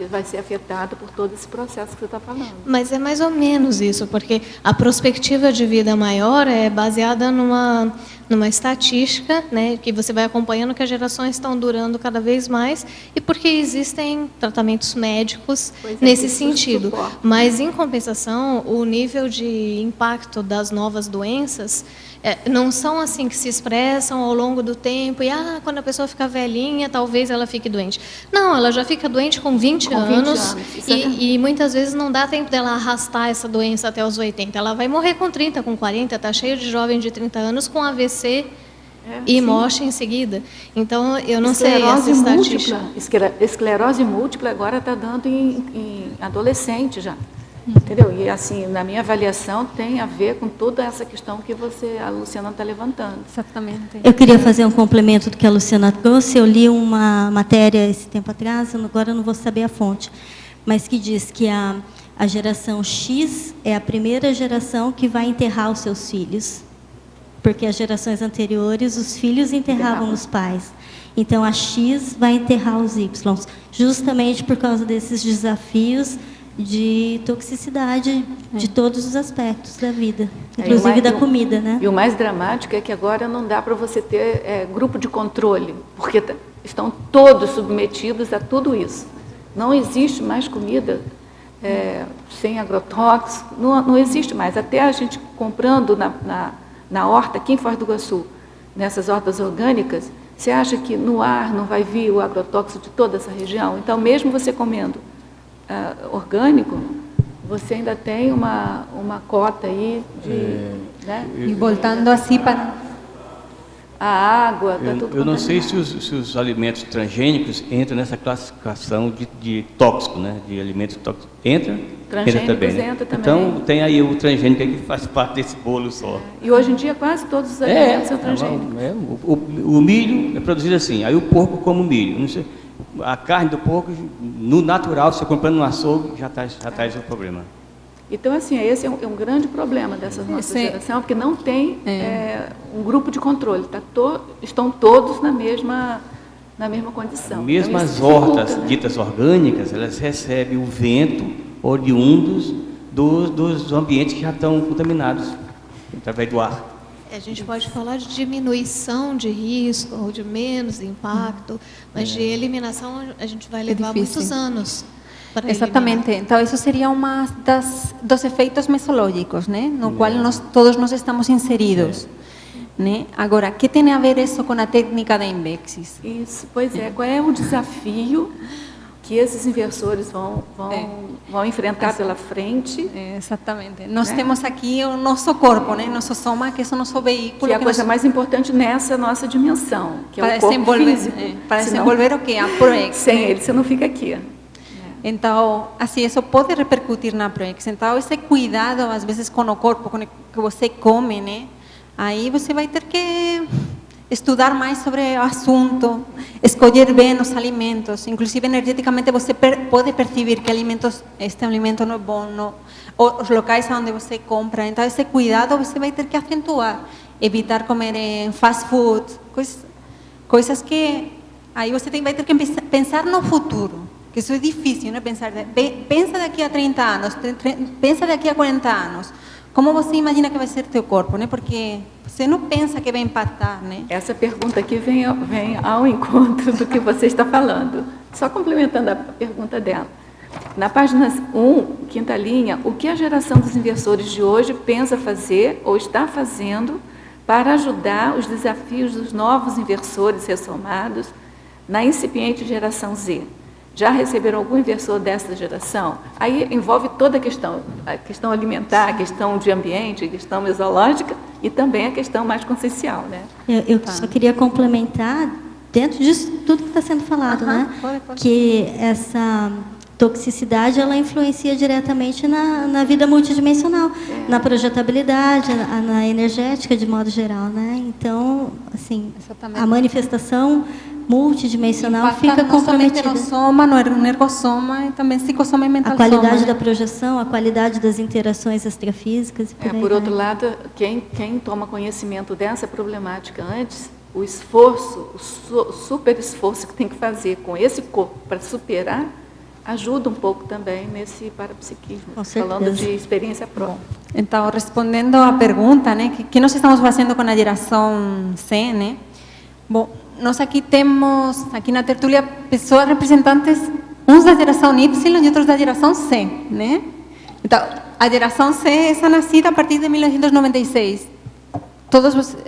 vai ser afetada por todo esse processo que você está falando. Mas é mais ou menos isso, porque a perspectiva de vida maior é baseada numa estatística, né, que você vai acompanhando que as gerações estão durando cada vez mais e porque existem tratamentos médicos nesse sentido. Mas, em compensação, o nível de impacto das novas doenças não são assim que se expressam ao longo do tempo e quando a pessoa fica velhinha, talvez ela fique doente. Não, ela já fica doente com 20 anos e muitas vezes não dá tempo dela arrastar essa doença até os 80. Ela vai morrer com 30, com 40, está cheio de jovem de 30 anos com AVC e morte em seguida. Então, eu não sei essa estatística. Esclerose múltipla agora está dando em adolescente já. Entendeu? E assim, na minha avaliação, tem a ver com toda essa questão que a Luciana está levantando. Exatamente. Eu queria fazer um complemento do que a Luciana trouxe. Eu li uma matéria esse tempo atrás, agora eu não vou saber a fonte, mas que diz que a geração X é a primeira geração que vai enterrar os seus filhos, porque as gerações anteriores, os filhos enterravam os pais. Então, a X vai enterrar os Y, justamente por causa desses desafios de toxicidade de todos os aspectos da vida, inclusive da comida, né? E o mais dramático é que agora não dá para você ter grupo de controle, porque estão todos submetidos a tudo isso. Não existe mais comida sem agrotóxico, não existe mais. Até a gente comprando na horta, aqui em Foz do Iguaçu, nessas hortas orgânicas, você acha que no ar não vai vir o agrotóxico de toda essa região? Então, mesmo você comendo orgânico, você ainda tem uma cota aí de... né? E voltando assim para... A água, está tudo Eu não sei contaminado. se os alimentos transgênicos entram nessa classificação de tóxico, né? De alimentos tóxicos. Entra Transgênicos né? entra também. Então, tem aí o transgênico aí que faz parte desse bolo só. E hoje em dia quase todos os alimentos são transgênicos. O milho é produzido assim, aí o porco come o milho. Não sei, a carne do porco, no natural, você comprando no açougue, já traz o problema. Então, assim, esse é um grande problema dessa nossa geração, porque não tem um grupo de controle. Estão todos na mesma condição. Mesmo então, as hortas né? ditas orgânicas, elas recebem o vento oriundos dos ambientes que já estão contaminados, através do ar. A gente pode falar de diminuição de risco ou de menos impacto, mas de eliminação a gente vai levar muitos anos. Exatamente. Então, isso seria uma dos efeitos mesológicos, né? No qual todos nós estamos inseridos. Né? Agora, o que tem a ver isso com a técnica da Invexis? Isso, pois é. Qual é o desafio que esses inversores vão enfrentar pela frente? Exatamente. Nós temos aqui o nosso corpo, né? Nosso soma, que é o nosso veículo. Que é a coisa mais importante nessa nossa dimensão, que é o corpo físico. Para desenvolver o que? A ProEx. Sem ele, você não fica aqui. Então, assim, isso pode repercutir na ProEx. Então, esse cuidado, às vezes, com o corpo, com o que você come, né? Aí você vai ter que estudar mais sobre o assunto, escolher bem os alimentos. Inclusive, energeticamente, você pode perceber que este alimento não é bom, os locais onde você compra. Então, esse cuidado você vai ter que acentuar. Evitar comer fast food, coisas que... Aí você vai ter que pensar no futuro. Que isso é difícil, né? Pensa daqui a 30 anos, pensa daqui a 40 anos. Como você imagina que vai ser teu corpo, né? Porque você não pensa que vai impactar, né? Essa pergunta aqui vem ao encontro do que você está falando. Só complementando a pergunta dela. Na página 1, quinta linha, o que a geração dos inversores de hoje pensa fazer ou está fazendo para ajudar os desafios dos novos inversores ressomados na incipiente geração Z? Já receberam algum inversor dessa geração? Aí envolve toda a questão alimentar, a questão de ambiente, a questão mesológica e também a questão mais consciencial, né? Eu só queria complementar, dentro disso tudo que está sendo falado, né? Pode. Que essa toxicidade, ela influencia diretamente na vida multidimensional, na projetabilidade, na energética, de modo geral, né? Então, assim, Exatamente. a manifestação multidimensional Impacta fica não somente comprometida. no soma, no energossoma, e também psicossoma e mental A qualidade soma, da né? projeção, a qualidade das interações extrafísicas. E por aí Por outro vai. lado, quem toma conhecimento dessa problemática antes, o esforço, o super esforço que tem que fazer com esse corpo para superar, ajuda um pouco também nesse parapsiquismo, Com certeza. falando de experiência própria. Então, respondendo à pergunta, né, que nós estamos fazendo com a geração C, né? Bom, nós aqui temos, aqui na tertúlia, pessoas representantes, uns da geração Y e outros da geração C, né? Então, a geração C é nascida a partir de 1996. Todos vocês,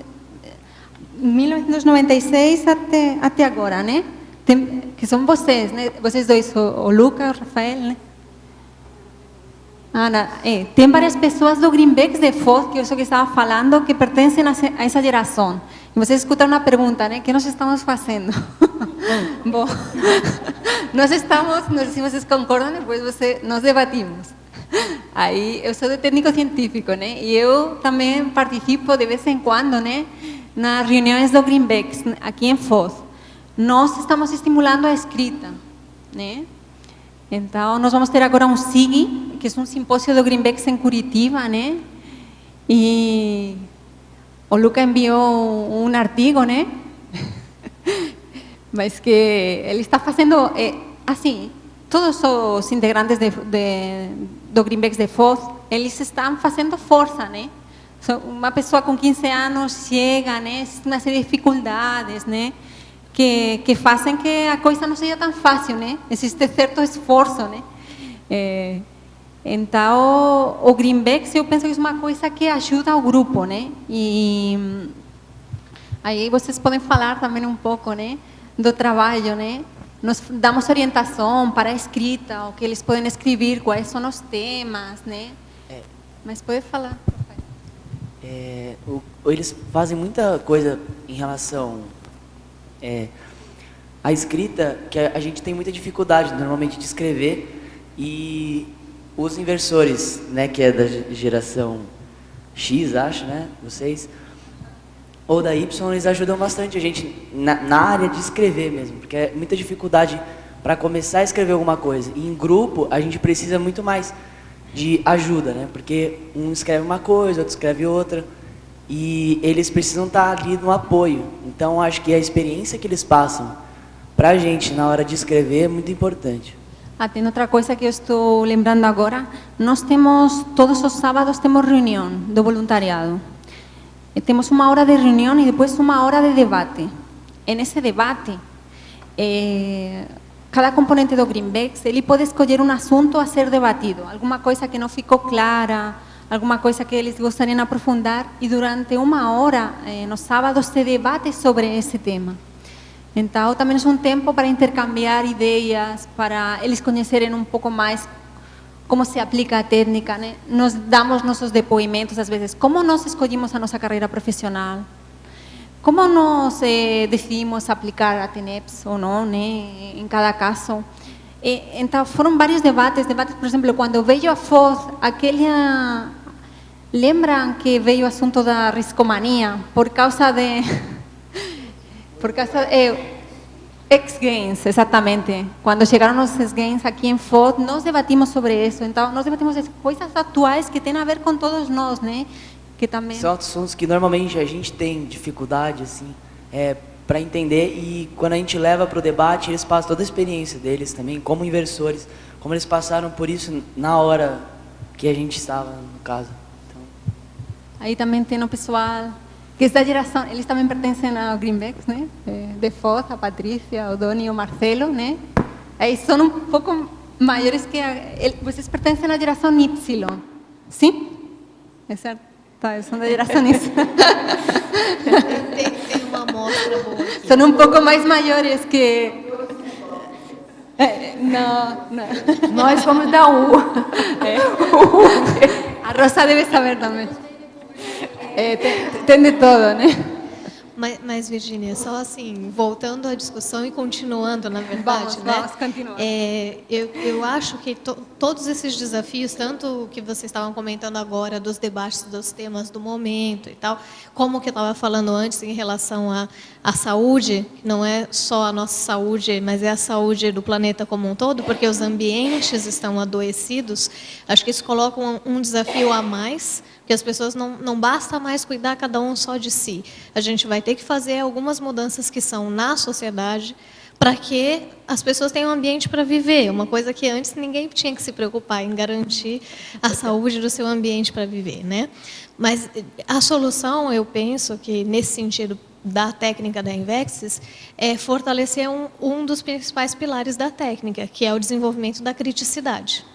1996 até agora, né? Que são vocês, né? Vocês dois, o Lucas, o Rafael, né? Tem várias pessoas do Greenbacks de Foz, que é isso que estava falando, que pertencem a essa geração. E vocês escutaram uma pergunta, né? O que nós estamos fazendo? Bom, nós estamos, não sei se vocês concordam, depois nós debatimos. Aí, eu sou de técnico científico, né? E eu também participo de vez em quando, né? Nas reuniões do Greenbacks, aqui em Foz. Nós estamos estimulando a escrita, né? Então, nós vamos ter agora um SIG, que é um simpósio do Greenbacks em Curitiba, né? E o Luca enviou um artigo, né? Mas que ele está fazendo, assim, todos os integrantes do Greenbacks de Foz, eles estão fazendo força, né? Uma pessoa com 15 anos chega, né? Uma série de dificuldades, né? Que fazem que a coisa não seja tão fácil, né? Existe certo esforço, né? Então, o Greenpeace, eu penso que é uma coisa que ajuda o grupo, né? E aí vocês podem falar também um pouco, né, do trabalho, né? Nós damos orientação para a escrita, o que eles podem escrever, quais são os temas, né? Mas pode falar. Eles fazem muita coisa em relação à escrita, que a gente tem muita dificuldade normalmente de escrever, e os inversores, né, que é da geração X, acho, né, vocês, ou da Y, eles ajudam bastante a gente na área de escrever mesmo, porque é muita dificuldade para começar a escrever alguma coisa. E em grupo, a gente precisa muito mais de ajuda, né, porque um escreve uma coisa, outro escreve outra, e eles precisam estar ali no apoio. Então, acho que a experiência que eles passam para a gente na hora de escrever é muito importante. Tem outra coisa que eu estou lembrando agora. Nós temos, todos os sábados, temos reunião do voluntariado. E temos uma hora de reunião e depois uma hora de debate. E nesse debate, cada componente do Greenpeace, ele pode escolher um assunto a ser debatido, alguma coisa que não ficou clara, alguma coisa que eles gostariam de aprofundar, e durante uma hora, nos sábados, se debate sobre esse tema. Então, também é um tempo para intercambiar ideias, para eles conhecerem um pouco mais como se aplica a técnica, né? Nós damos nossos depoimentos, às vezes, como nós escolhemos a nossa carreira profissional, como nós decidimos aplicar a TENEPS ou não, né? Em cada caso. Então, foram vários debates, por exemplo, quando veio a Foz, lembram que veio o assunto da riscomania, por causa X-Games, exatamente. Quando chegaram os X-Games aqui em Foz, nós debatimos sobre isso. Então, nós debatimos as coisas atuais que têm a ver com todos nós, né? Que também são assuntos que normalmente a gente tem dificuldade, assim, para entender, e quando a gente leva para o debate, eles passam toda a experiência deles também, como inversores, como eles passaram por isso na hora que a gente estava, no caso. Então... Aí também tem o pessoal que é da geração, eles também pertencem ao Greenpeace, né? De Foz, a Patrícia, o Doni e o Marcelo, né? Aí são um pouco maiores que vocês pertencem à geração Y, sim? É certo? Tá, eu sou da geração Y. Tem uma amostra boa aqui. São um pouco mais maiores que... Não. Nós somos da U. A Rosa deve saber também. Tem de todo, né? Mas, Virgínia, só assim, voltando à discussão e continuando, na verdade, vamos continuar. Eu acho que todos esses desafios, tanto o que vocês estavam comentando agora, dos debates dos temas do momento e tal, como o que eu estava falando antes em relação à saúde, que não é só a nossa saúde, mas é a saúde do planeta como um todo, porque os ambientes estão adoecidos, acho que isso coloca um desafio a mais, porque as pessoas não basta mais cuidar cada um só de si. A gente vai ter que fazer algumas mudanças que são na sociedade para que as pessoas tenham um ambiente para viver. Uma coisa que antes ninguém tinha que se preocupar em garantir a saúde do seu ambiente para viver, né? Mas a solução, eu penso que nesse sentido da técnica da Invexis, é fortalecer um dos principais pilares da técnica, que é o desenvolvimento da criticidade.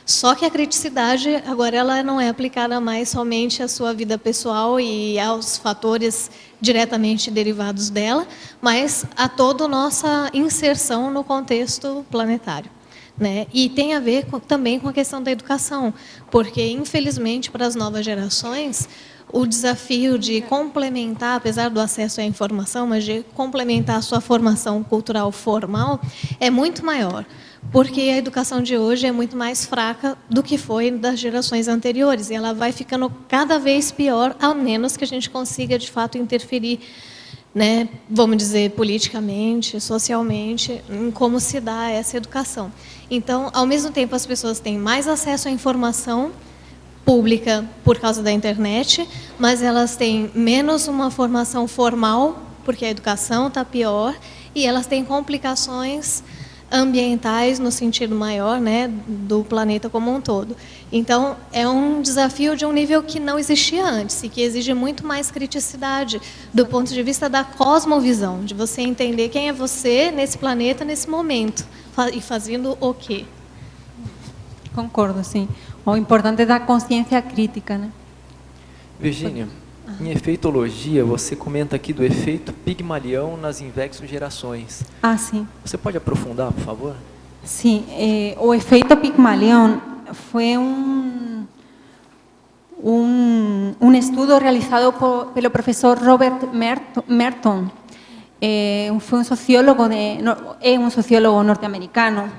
Só que a criticidade, agora, ela não é aplicada mais somente à sua vida pessoal e aos fatores diretamente derivados dela, mas a toda a nossa inserção no contexto planetário, né? E tem a ver também com a questão da educação, porque, infelizmente, para as novas gerações, o desafio de complementar, apesar do acesso à informação, mas de complementar a sua formação cultural formal, é muito maior. Porque a educação de hoje é muito mais fraca do que foi das gerações anteriores. E ela vai ficando cada vez pior, a menos que a gente consiga, de fato, interferir, né, vamos dizer, politicamente, socialmente, em como se dá essa educação. Então, ao mesmo tempo, as pessoas têm mais acesso à informação pública por causa da internet, mas elas têm menos uma formação formal, porque a educação está pior, e elas têm complicações ambientais no sentido maior, né, do planeta como um todo. Então, é um desafio de um nível que não existia antes e que exige muito mais criticidade do ponto de vista da cosmovisão, de você entender quem é você nesse planeta, nesse momento, e fazendo o quê. Concordo, sim. O importante é dar consciência crítica, né? Virgínia, em efeitologia, você comenta aqui do efeito Pigmalion nas invexogerações. Ah, sim. Você pode aprofundar, por favor? Sim, o efeito Pigmalion foi um estudo realizado pelo professor Robert Merton. Foi um sociólogo norte-americano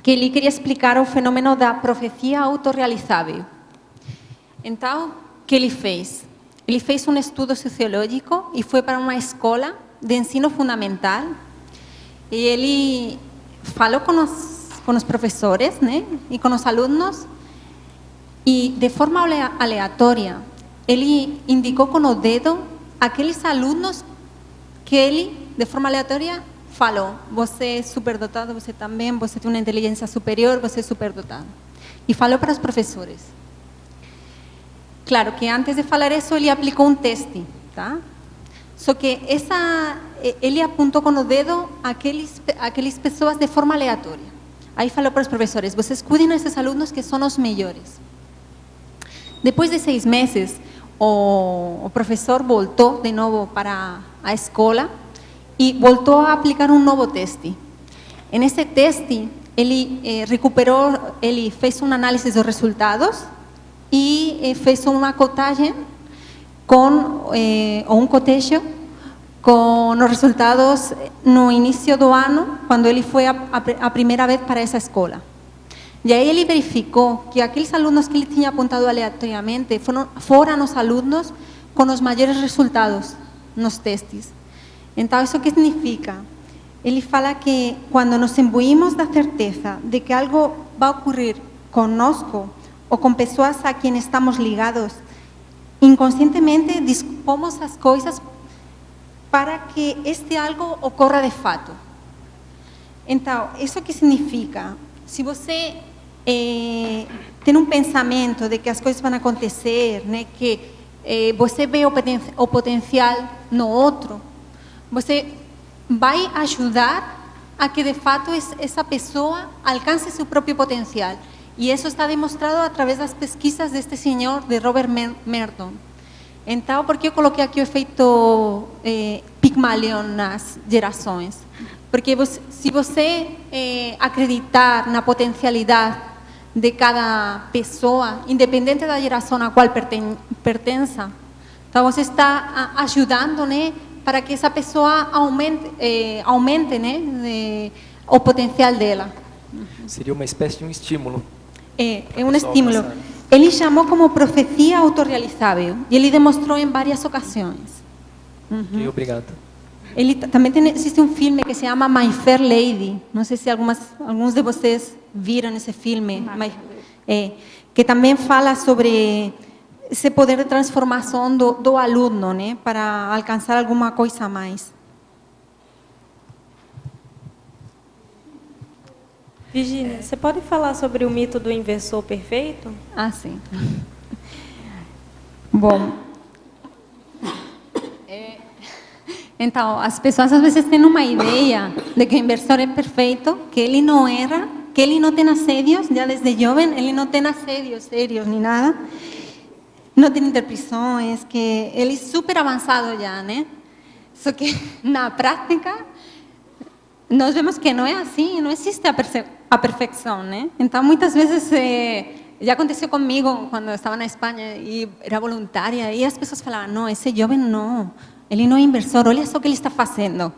que ele queria explicar o fenômeno da profecia autorrealizável. Então, o que ele fez? Ele fez um estudo sociológico e foi para uma escola de ensino fundamental e ele falou com os professores, né, e com os alunos e de forma aleatória ele indicou com o dedo aqueles alunos que ele, de forma aleatória, falou: você é superdotado, você também, você tem uma inteligência superior, você é superdotado. E falou para os professores. Claro que antes de falar isso, ele aplicou um teste, tá? Só que ele apontou com o dedo aquelas pessoas de forma aleatória. Aí falou para os professores: vocês cuidem desses alunos que são os melhores. Depois de 6 meses, o professor voltou de novo para a escola e voltou a aplicar um novo teste. Nesse teste, ele ele fez uma análise dos resultados e fez uma cotagem ou um cotejo com os resultados no início do ano, quando ele foi a primeira vez para essa escola. E aí ele verificou que aqueles alunos que ele tinha apontado aleatoriamente foram os alunos com os maiores resultados nos testes. Então, isso que significa? Ele fala que quando nos imbuímos da certeza de que algo vai ocorrer conosco ou com pessoas a quem estamos ligados, inconscientemente dispomos as coisas para que este algo ocorra de fato. Então, isso que significa? Se você tem um pensamento de que as coisas vão acontecer, né, que você vê o potencial no outro, você vai ajudar a que de fato essa pessoa alcance seu próprio potencial. E isso está demonstrado através das pesquisas deste senhor, de Robert Merton. Então, por que eu coloquei aqui o efeito Pigmalion nas gerações? Porque se você acreditar na potencialidade de cada pessoa, independente da geração a qual pertença, então você está ajudando, né, para que essa pessoa aumente né, o potencial dela. Seria uma espécie de um estímulo. É um estímulo. Ele chamou como profecia autorrealizável e ele demonstrou em várias ocasiões. Ok, obrigado. Ele também existe um filme que se chama My Fair Lady. Não sei se alguns de vocês viram esse filme. Que também fala sobre esse poder de transformação do aluno, né, para alcançar alguma coisa a mais. Virgínia, você pode falar sobre o mito do inversor perfeito? Ah, sim. Bom, então, as pessoas às vezes têm uma ideia de que o inversor é perfeito, que ele não erra, que ele não tem assédios, já desde jovem ele não tem assédios sérios nem nada, não tem interpretações, que ele é super avançado já, né? Só que na prática nós vemos que não é assim, não existe a perfeição, né? Então, muitas vezes já aconteceu comigo quando eu estava na Espanha e era voluntária e as pessoas falavam: não, esse jovem não, ele não é inversor, olha só o que ele está fazendo.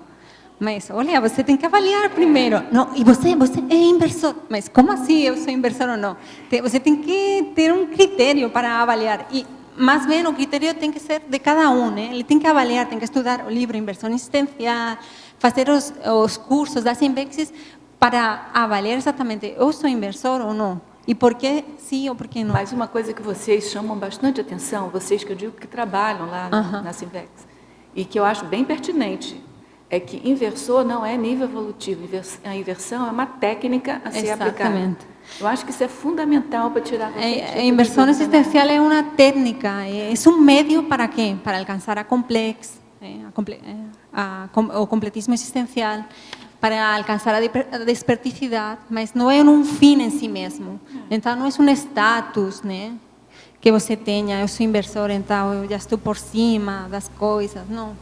Mas, olha, você tem que avaliar primeiro. Não, e você é inversor. Mas como assim eu sou inversor ou não? Você tem que ter um critério para avaliar. E, mais bem, o critério tem que ser de cada um, né? Ele tem que avaliar, tem que estudar o livro Inversão Existencial, fazer os cursos das Invexes para avaliar exatamente eu sou inversor ou não. E por que sim ou por que não. Mas uma coisa que vocês chamam bastante atenção, vocês que eu digo que trabalham lá na Sinvex, e que eu acho bem pertinente, é que inversor não é nível evolutivo. A inversão é uma técnica a ser aplicada. Eu acho que isso é fundamental para tirar a inversão existencial é uma técnica, é um meio para quê? Para alcançar a complex, o completismo existencial. para alcançar a desperticidade, mas não é um fim em si mesmo. Então, não é um status, né? Que você tenha, eu sou inversor, então eu já estou por cima das coisas, não.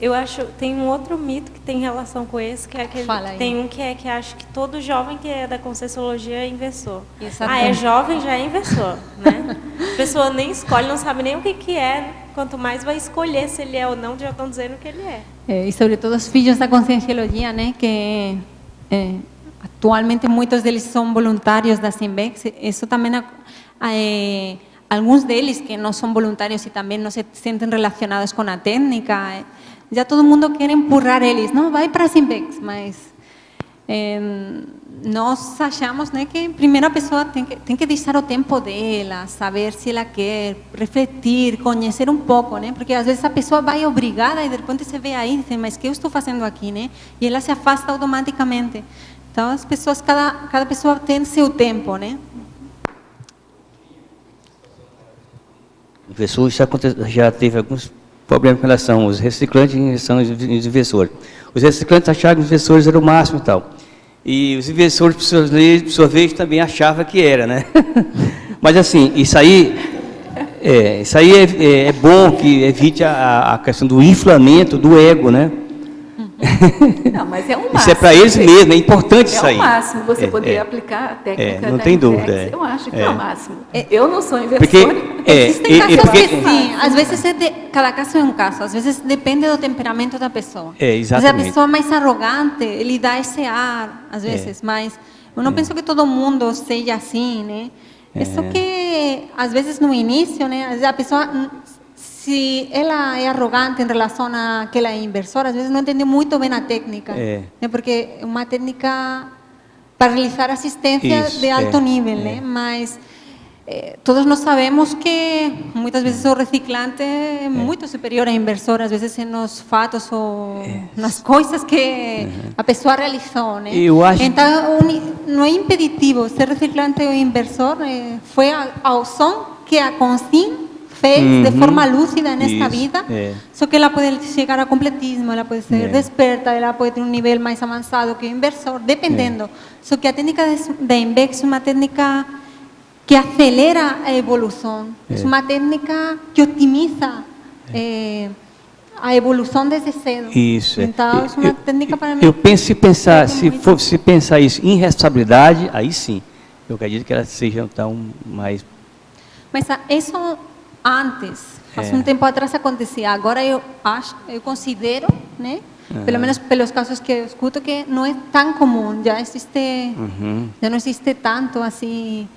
Eu acho, tem um outro mito que tem relação com esse, que é aquele, tem um que acha que todo jovem que é da Conscienciologia é inversor. É jovem, já é inversor, né? A pessoa nem escolhe, não sabe nem o que é, quanto mais vai escolher se ele é ou não, já estão dizendo que ele é. E sobretudo os filhos da Conscienciologia, né, que atualmente muitos deles são voluntários da Simbex, isso também alguns deles que não são voluntários e também não se sentem relacionados com a técnica, já todo mundo quer empurrar eles, não, vai para a Simbex, mas nós achamos, né, que primeiro a pessoa tem que deixar o tempo dela, saber se ela quer, refletir, conhecer um pouco, né, porque às vezes a pessoa vai obrigada e de repente se vê aí e diz, mas o que eu estou fazendo aqui, né, e ela se afasta automaticamente. Então as pessoas, cada pessoa tem seu tempo, né. O professor já teve alguns problemas com relação aos reciclantes e em relação aos investidores. Os reciclantes achavam que os investidores eram o máximo e tal. E os investidores, por sua vez, também achavam que era, né? Mas assim, isso aí é bom que evite a questão do inflamento do ego, né? Não, mas é um máximo. Isso é para eles mesmo, é importante isso aí. É o máximo você poder aplicar a técnica não da tem Invex. dúvida. Eu acho que é o máximo. Eu não sou inversora. Porque, existem casos que sim, às vezes cada caso é um caso, às vezes depende do temperamento da pessoa. Exatamente. Às vezes a pessoa mais arrogante, ele dá esse ar, às vezes, mas eu não penso que todo mundo seja assim, né? Isso que, às vezes, no início, né, a pessoa, se ela é arrogante em relação a que ela é inversora, às vezes não entende muito bem a técnica, né? Porque é uma técnica para realizar assistência de alto nível, né? Mas todos nós sabemos que muitas vezes o reciclante é muito superior ao inversor, às vezes nos fatos ou nas coisas que a pessoa realizou, né? Então, não é impeditivo ser reciclante ou inversor, foi ao som que a consciência fez de forma lúcida nesta vida, só que ela pode chegar a completismo, ela pode ser desperta, ela pode ter um nível mais avançado que o inversor, dependendo. Só que a técnica da Invex é uma técnica que acelera a evolução, é uma técnica que otimiza a evolução desde cedo. Isso. Então, é uma técnica para mim. Eu penso se pensar isso em responsabilidade, aí sim, eu acredito que ela seja então mais. Mas isso antes, faz um tempo atrás acontecia. Agora eu considero, né? Pelo menos pelos casos que eu escuto, que não é tão comum. Já não existe tanto assim,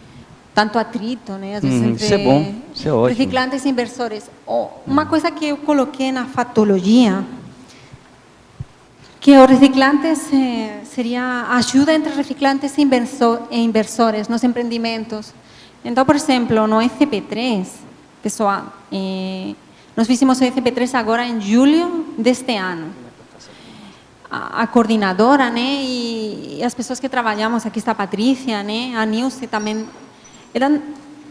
tanto atrito, né? Às vezes entre isso é bom, isso é ótimo. Reciclantes e inversores. Uma coisa que eu coloquei na fatologia, que os reciclantes seria ajuda entre reciclantes e inversores nos empreendimentos. Então, por exemplo, no ECP3, pessoal, nós fizemos o ECP3 agora em julho deste ano. A coordenadora, né, e as pessoas que trabalhamos, aqui está a Patrícia, né, a Nilce também, eram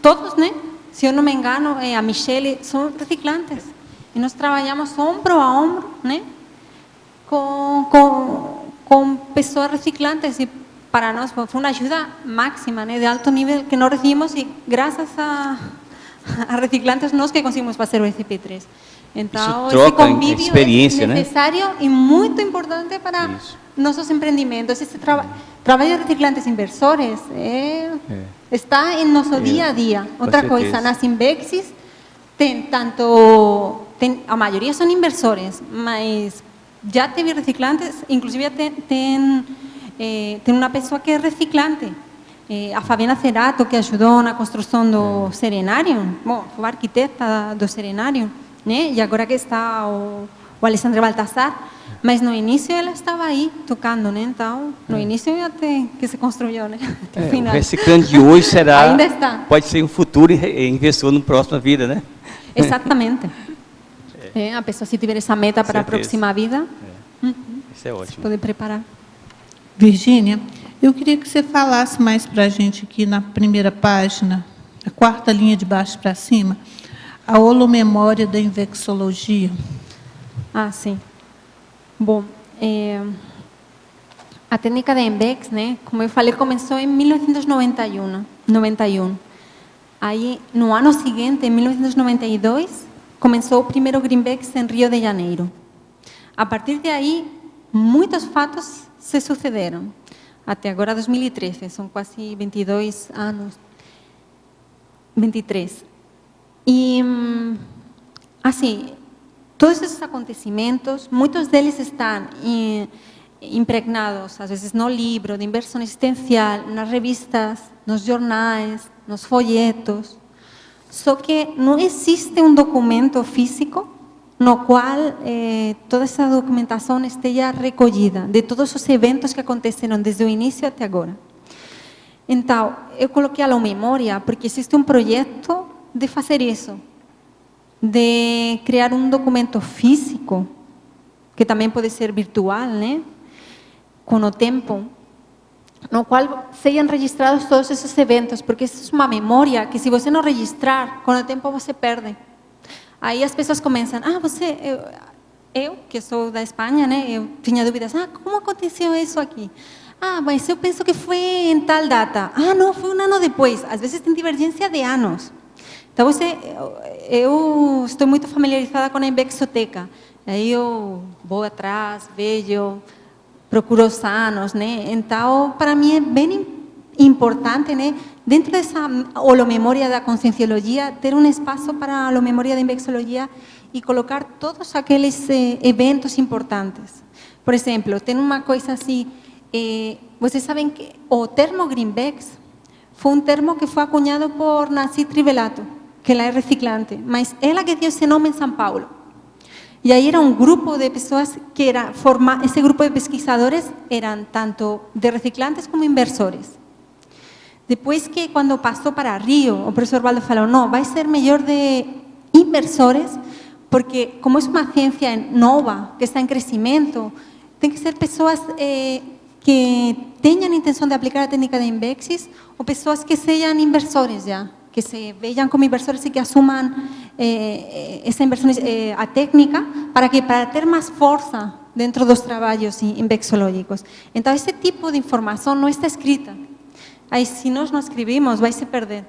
todos, né, se eu não me engano, a Michelle, são reciclantes. E nós trabalhamos ombro a ombro, né, com pessoas reciclantes, e para nós foi uma ajuda máxima, né, de alto nível que nós recibimos, e graças a reciclantes nós que conseguimos fazer o ECP3. Então, esse convívio é necessário, né? E muito importante para nossos empreendimentos. Esse trabalho de reciclantes inversores está em nosso dia a dia. Outra coisa, nas Invexis, a maioria são inversores, mas já teve reciclantes, inclusive tem uma pessoa que é reciclante. A Fabiana Cerato, que ajudou na construção do Serenário, foi a arquiteta do Serenário, né? E agora que está o Alessandro Baltazar, mas no início ela estava aí tocando, né? Então, no início até que se construiu, né? O reciclante de hoje será, ainda está. Pode ser um futuro investidor na próxima vida, né? Exatamente. A pessoa, se tiver essa meta para a próxima vida, isso é ótimo. Pode preparar. Virgínia, eu queria que você falasse mais para a gente aqui na primeira página, a quarta linha de baixo para cima, a holomemória da invexologia. Sim. Bom, A técnica de INVEX, né, como eu falei, começou em 1991. Aí, no ano seguinte, em 1992, começou o primeiro Greenvex em Rio de Janeiro. A partir de aí, muitos fatos se sucederam. Até agora, 2013, são quase 22 anos. 23. E, assim, todos esses acontecimentos, muitos deles estão impregnados, às vezes, no livro de inversão existencial, nas revistas, nos jornais, nos folhetos. Só que não existe um documento físico no qual toda essa documentação esteja recolhida, de todos os eventos que aconteceram desde o início até agora. Então, eu coloquei a memória porque existe um projeto de fazer isso, de criar um documento físico, que também pode ser virtual, né? Com o tempo, no qual sejam registrados todos esses eventos, porque isso é uma memória que, se você não registrar, com o tempo você perde. Aí as pessoas começam, eu que sou da Espanha, né, eu tinha dúvidas, como aconteceu isso aqui? Mas eu penso que foi em tal data. Não, foi um ano depois. Às vezes tem divergência de anos. Então, eu estou muito familiarizada com a Invexoteca. Aí eu vou atrás, vejo, procuro os anos, né? Então, para mim é bem importante, né? Dentro dessa holomemória da conscienciologia, ter um espaço para a holomemória da Invexologia e colocar todos aqueles eventos importantes. Por exemplo, tem uma coisa assim, vocês sabem que o termo Greenvex foi um termo que foi acunhado por Nancy Trivelato, que ela é reciclante, mas ela que deu esse nome em São Paulo. E aí era um grupo de pessoas que esse grupo de pesquisadores eram tanto de reciclantes como inversores. Depois que, quando passou para Rio, o professor Baldo falou, não, vai ser melhor de inversores, porque como é uma ciência nova, que está em crescimento, tem que ser pessoas que tenham intenção de aplicar a técnica de Invexis ou pessoas que sejam inversores já, que se vejam como inversores e que assumam essa inversão, a técnica, para ter mais força dentro dos trabalhos invexológicos. Então, esse tipo de informação não está escrita. Aí, se nós não escrevemos, vai se perder.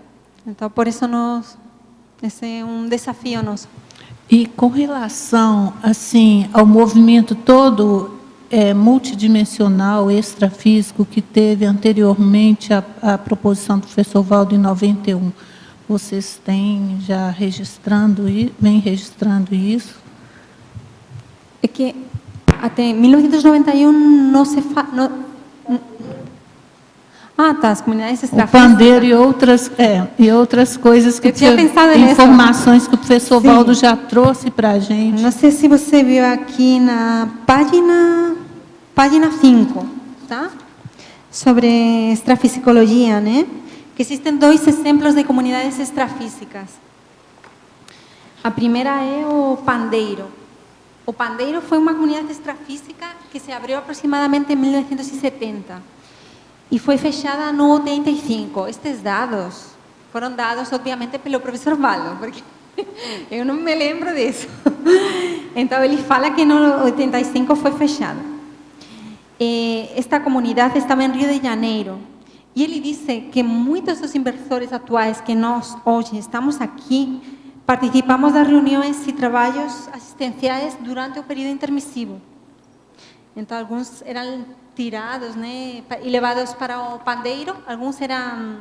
Então, por isso, esse é um desafio nosso. E com relação, assim, ao movimento todo multidimensional, extrafísico, que teve anteriormente a proposição do professor Valdo em 91, vocês têm já vem registrando isso? É que até 1991 não se faz... as comunidades extrafísicas. O pandeiro e outras coisas que informações que o professor Valdo já trouxe para a gente. Não sei se você viu aqui na página 5, tá? Sobre extrafisicologia, né? Que existem 2 exemplos de comunidades extrafísicas. A primeira é o pandeiro. O pandeiro foi uma comunidade extrafísica que se abriu aproximadamente em 1970 e foi fechada no 85. Estes dados foram dados, obviamente, pelo professor Valdo, porque eu não me lembro disso. Então, ele fala que no 85 foi fechada. Esta comunidade estava em Rio de Janeiro. E ele disse que muitos dos inversores atuais que nós hoje estamos aqui, participamos das reuniões e trabalhos assistenciais durante o período intermissivo. Então, alguns eram tirados, né, e levados para o pandeiro, alguns eram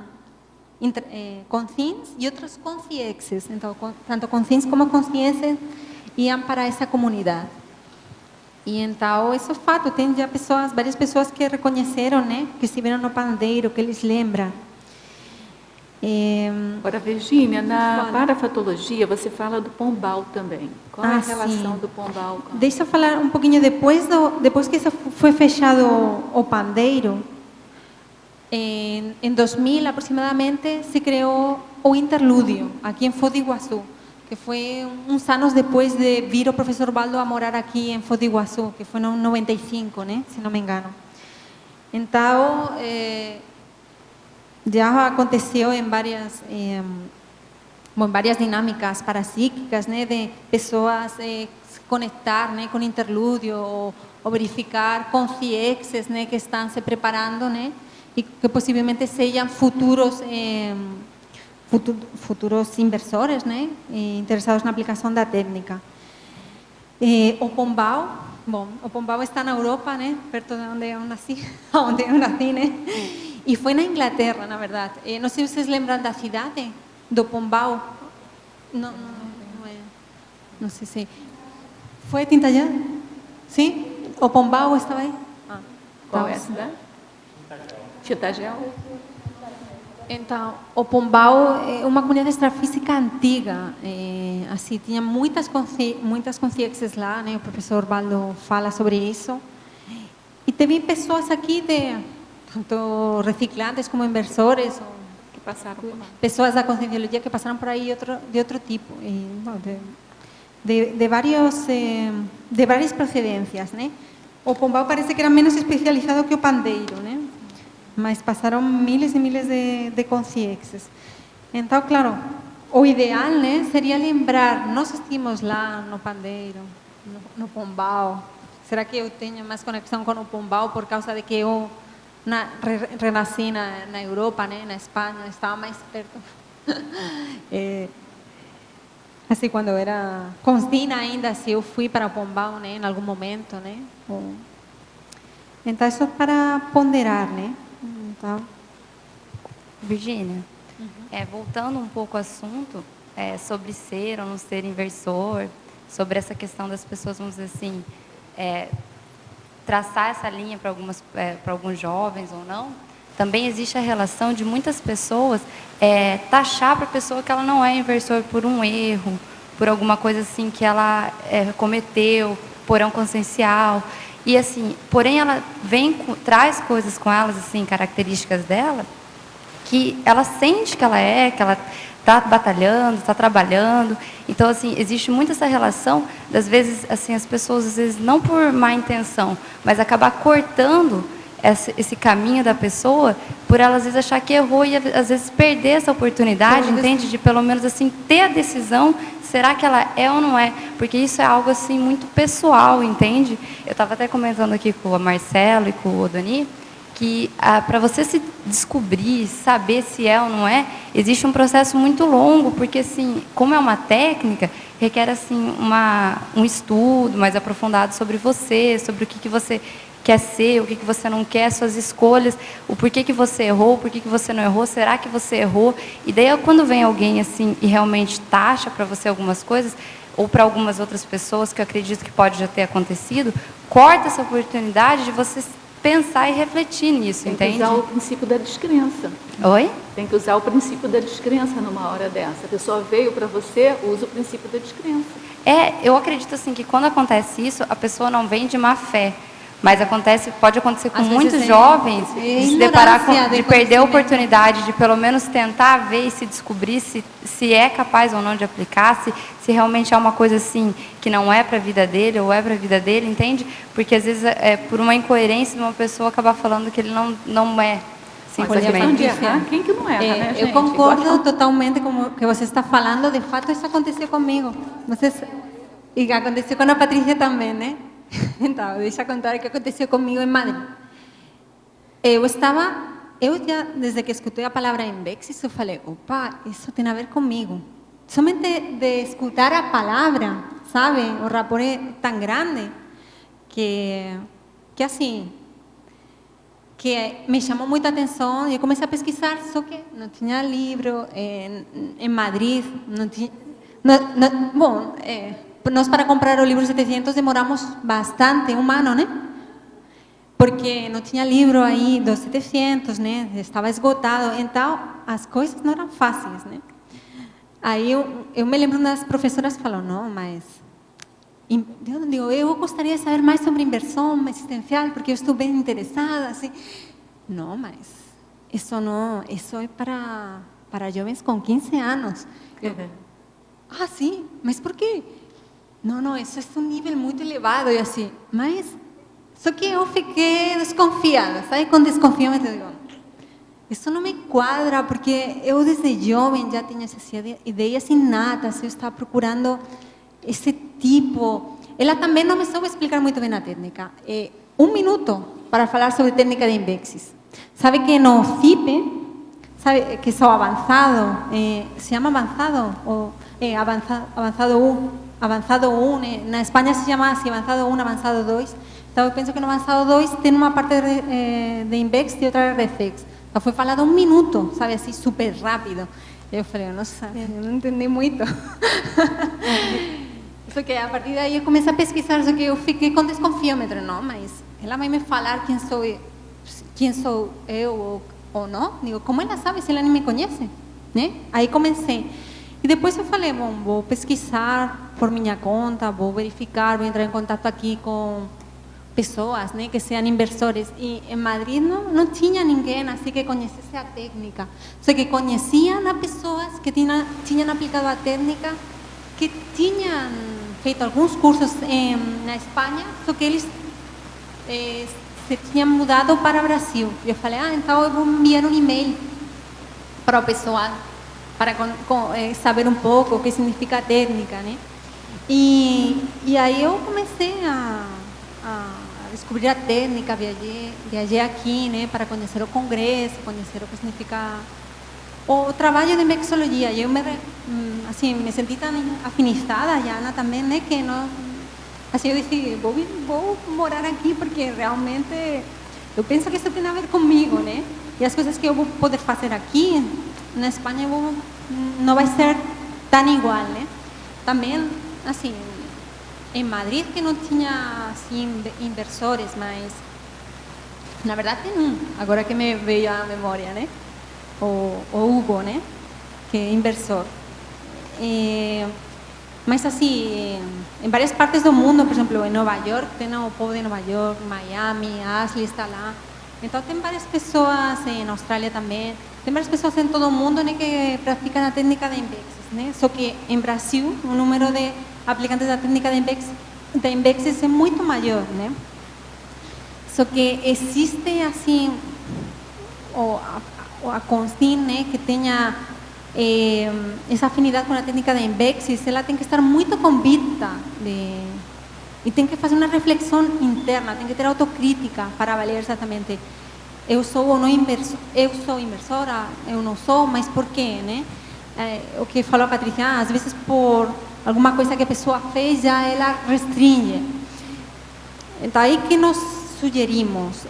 conscientes e outros consciexes. Então, tanto conscientes como conscientes iam para essa comunidade. E então, isso é fato, tem já várias pessoas que reconheceram, né, que estiveram no pandeiro, que eles lembram. Agora, Virgínia, na parafatologia você fala do pombal também. Qual é a relação do pombal? Deixa eu falar um pouquinho depois que foi fechado o pandeiro, em 2000 aproximadamente se criou o interlúdio aqui em Foz do Iguaçu, que foi uns anos depois de vir o professor Valdo a morar aqui em Foz do Iguaçu, que foi no 95, né, se não me engano. Então, já aconteceu em várias dinâmicas parapsíquicas, né, de pessoas se conectar, né, com interlúdio ou verificar com CIEXes, né, que estão se preparando, né, e que possivelmente sejam futuros inversores, né, interessados na aplicação da técnica. O Pombal, o Pombal está na Europa, né, perto de onde eu nasci, né, e foi na Inglaterra, na verdade. Não sei se vocês lembram da cidade do Pombal. Não sei se... Foi Tintallã? Sim? O Pombal estava aí? Qual é a cidade? Tintagel. Então, o Pombal é uma comunidade extrafísica antiga, assim, tinha muitas consciências lá, né? O professor Valdo fala sobre isso. E teve pessoas aqui, tanto reciclantes como inversores, que passaram por lá. Pessoas da conscienciologia que passaram por aí de outro tipo, de várias procedências, né? O Pombal parece que era menos especializado que o pandeiro, né? Mas passaram miles e miles de consciências. Então, claro, o ideal, né, seria lembrar, nós estivemos lá no pandeiro, no Pombal. Será que eu tenho mais conexão com o Pombal por causa de que eu renasci na Europa, né, na Espanha, estava mais perto? Assim, quando eu era constina ainda, se eu fui para o Pombal, né, em algum momento, né? Então, isso é para ponderar, né? Então... Virgínia, voltando um pouco ao assunto sobre ser ou não ser inversor, sobre essa questão das pessoas, vamos dizer assim, traçar essa linha para alguns jovens ou não, também existe a relação de muitas pessoas taxar para a pessoa que ela não é inversor por um erro, por alguma coisa assim que ela cometeu, porão consciencial. E assim, porém ela traz coisas com elas, assim, características dela, que ela sente que ela está batalhando, está trabalhando. Então, assim, existe muito essa relação, das vezes, assim, as pessoas, às vezes, não por má intenção, mas acabar cortando esse caminho da pessoa, por ela, às vezes, achar que errou e, às vezes, perder essa oportunidade, entende? De, pelo menos, assim, ter a decisão, será que ela é ou não é? Porque isso é algo, assim, muito pessoal, entende? Eu estava até comentando aqui com a Marcelo e com o Odoni, que para você se descobrir, saber se é ou não é, existe um processo muito longo, porque, assim, como é uma técnica, requer, assim, um estudo mais aprofundado sobre você, sobre o que você quer ser, o que você não quer, suas escolhas, o porquê que você errou, o porquê que você não errou, será que você errou? E daí, quando vem alguém, assim, e realmente taxa para você algumas coisas, ou para algumas outras pessoas, que eu acredito que pode já ter acontecido, corta essa oportunidade de você pensar e refletir nisso, entende? Tem que usar o princípio da descrença. Oi? Tem que usar o princípio da descrença numa hora dessa. A pessoa veio para você, usa o princípio da descrença. Eu acredito assim que quando acontece isso, a pessoa não vem de má fé, mas pode acontecer com muitos jovens de se deparar de perder a oportunidade de pelo menos tentar ver e se descobrir se é capaz ou não de aplicar, se realmente é uma coisa assim que não é para a vida dele ou é para a vida dele, entende? Porque às vezes por uma incoerência de uma pessoa acabar falando que ele não é. Simplesmente. Quem que não erra, né, gente? Eu concordo totalmente com o que você está falando. De fato, isso aconteceu comigo. E aconteceu com a Patrícia também, né? Então, deixa eu contar o que aconteceu comigo em Madrid. Eu já, desde que escutei a palavra Invex, eu falei, opa, isso tem a ver comigo. Somente de escutar a palavra, sabe? O rapport é tão grande que assim, que me chamou muita atenção. Eu comecei a pesquisar, só que não tinha livro em Madrid, não tinha... Bom, nós para comprar o livro 700 demoramos bastante, um ano, né? Porque não tinha livro aí dos 700, né? Estava esgotado, então as coisas não eram fáceis, né? Aí eu me lembro das professoras falou, não, mas eu gostaria de saber mais sobre inversão existencial, porque eu estou bem interessada, assim. Não, mas isso não, isso é para jovens com 15 anos. Sim, mas por quê? Não, isso é um nível muito elevado, e assim, mas só que eu fiquei desconfiada, sabe? Com desconfiamento, eu digo, isso não me quadra, porque eu desde jovem já tinha essas ideias innatas, eu estava procurando esse tipo. Ela também não me soube explicar muito bem a técnica. 1 minuto para falar sobre técnica de Invexis. Sabe que no CIPE, sabe que sou avançado, se chama avançado, ou avançado 1, avançado 1, na Espanha se chama assim, avançado 1, avançado 2. Então eu penso que no avançado 2 tem uma parte de Invex e outra de Reflex. Então foi falado 1 minuto, sabe, assim, super rápido. Eu falei, nossa, eu não entendi muito. Só que a partir daí eu comecei a pesquisar, só que eu fiquei com desconfiômetro, não, mas ela vai me falar quem sou eu ou não? Digo, como ela sabe se ela nem me conhece? Né? Aí comecei. E depois eu falei, bom, vou pesquisar por minha conta, vou verificar, vou entrar em contato aqui com pessoas, né, que sejam inversores. E em Madrid não tinha ninguém assim que conhecesse a técnica. Só que conheciam a pessoas que tinham aplicado a técnica, que tinham feito alguns cursos na Espanha, só que eles se tinham mudado para o Brasil. E eu falei, então eu vou enviar um e-mail para o pessoal, para saber um pouco o que significa a técnica, né? E aí eu comecei a descobrir a técnica, viajei aqui, né, para conhecer o congresso, conhecer o que significa o trabalho de mixologia. Eu me senti tão afinizada, Jana, também, né, que não, assim, eu decidi, vou morar aqui porque realmente eu penso que isso tem a ver comigo, né? E as coisas que eu vou poder fazer aqui na Espanha não vai ser tão igual, né? Também, assim, em Madrid que não tinha assim inversores, mas na verdade tem agora que me veio à memória, né? O Hugo, né? Que é inversor. Mas assim, em várias partes do mundo, por exemplo, em Nova York, tem o povo de Nova York, Miami, Ashley está lá. Então tem várias pessoas, em Austrália também, tem várias pessoas em todo o mundo, né, que praticam a técnica de Invexis, né? Só que em Brasil o número de aplicantes da técnica de Invexis é muito maior, né? Só que existe assim a Consim, né, que tenha essa afinidade com a técnica de Invexis, ela tem que estar muito convicta e tem que fazer uma reflexão interna, tem que ter autocrítica para avaliar exatamente eu sou ou não inversor, eu sou inversora, eu não sou, mas por quê, né? O que falou a Patrícia, às vezes por alguma coisa que a pessoa fez, já ela restringe. Então, aí que nós sugerimos,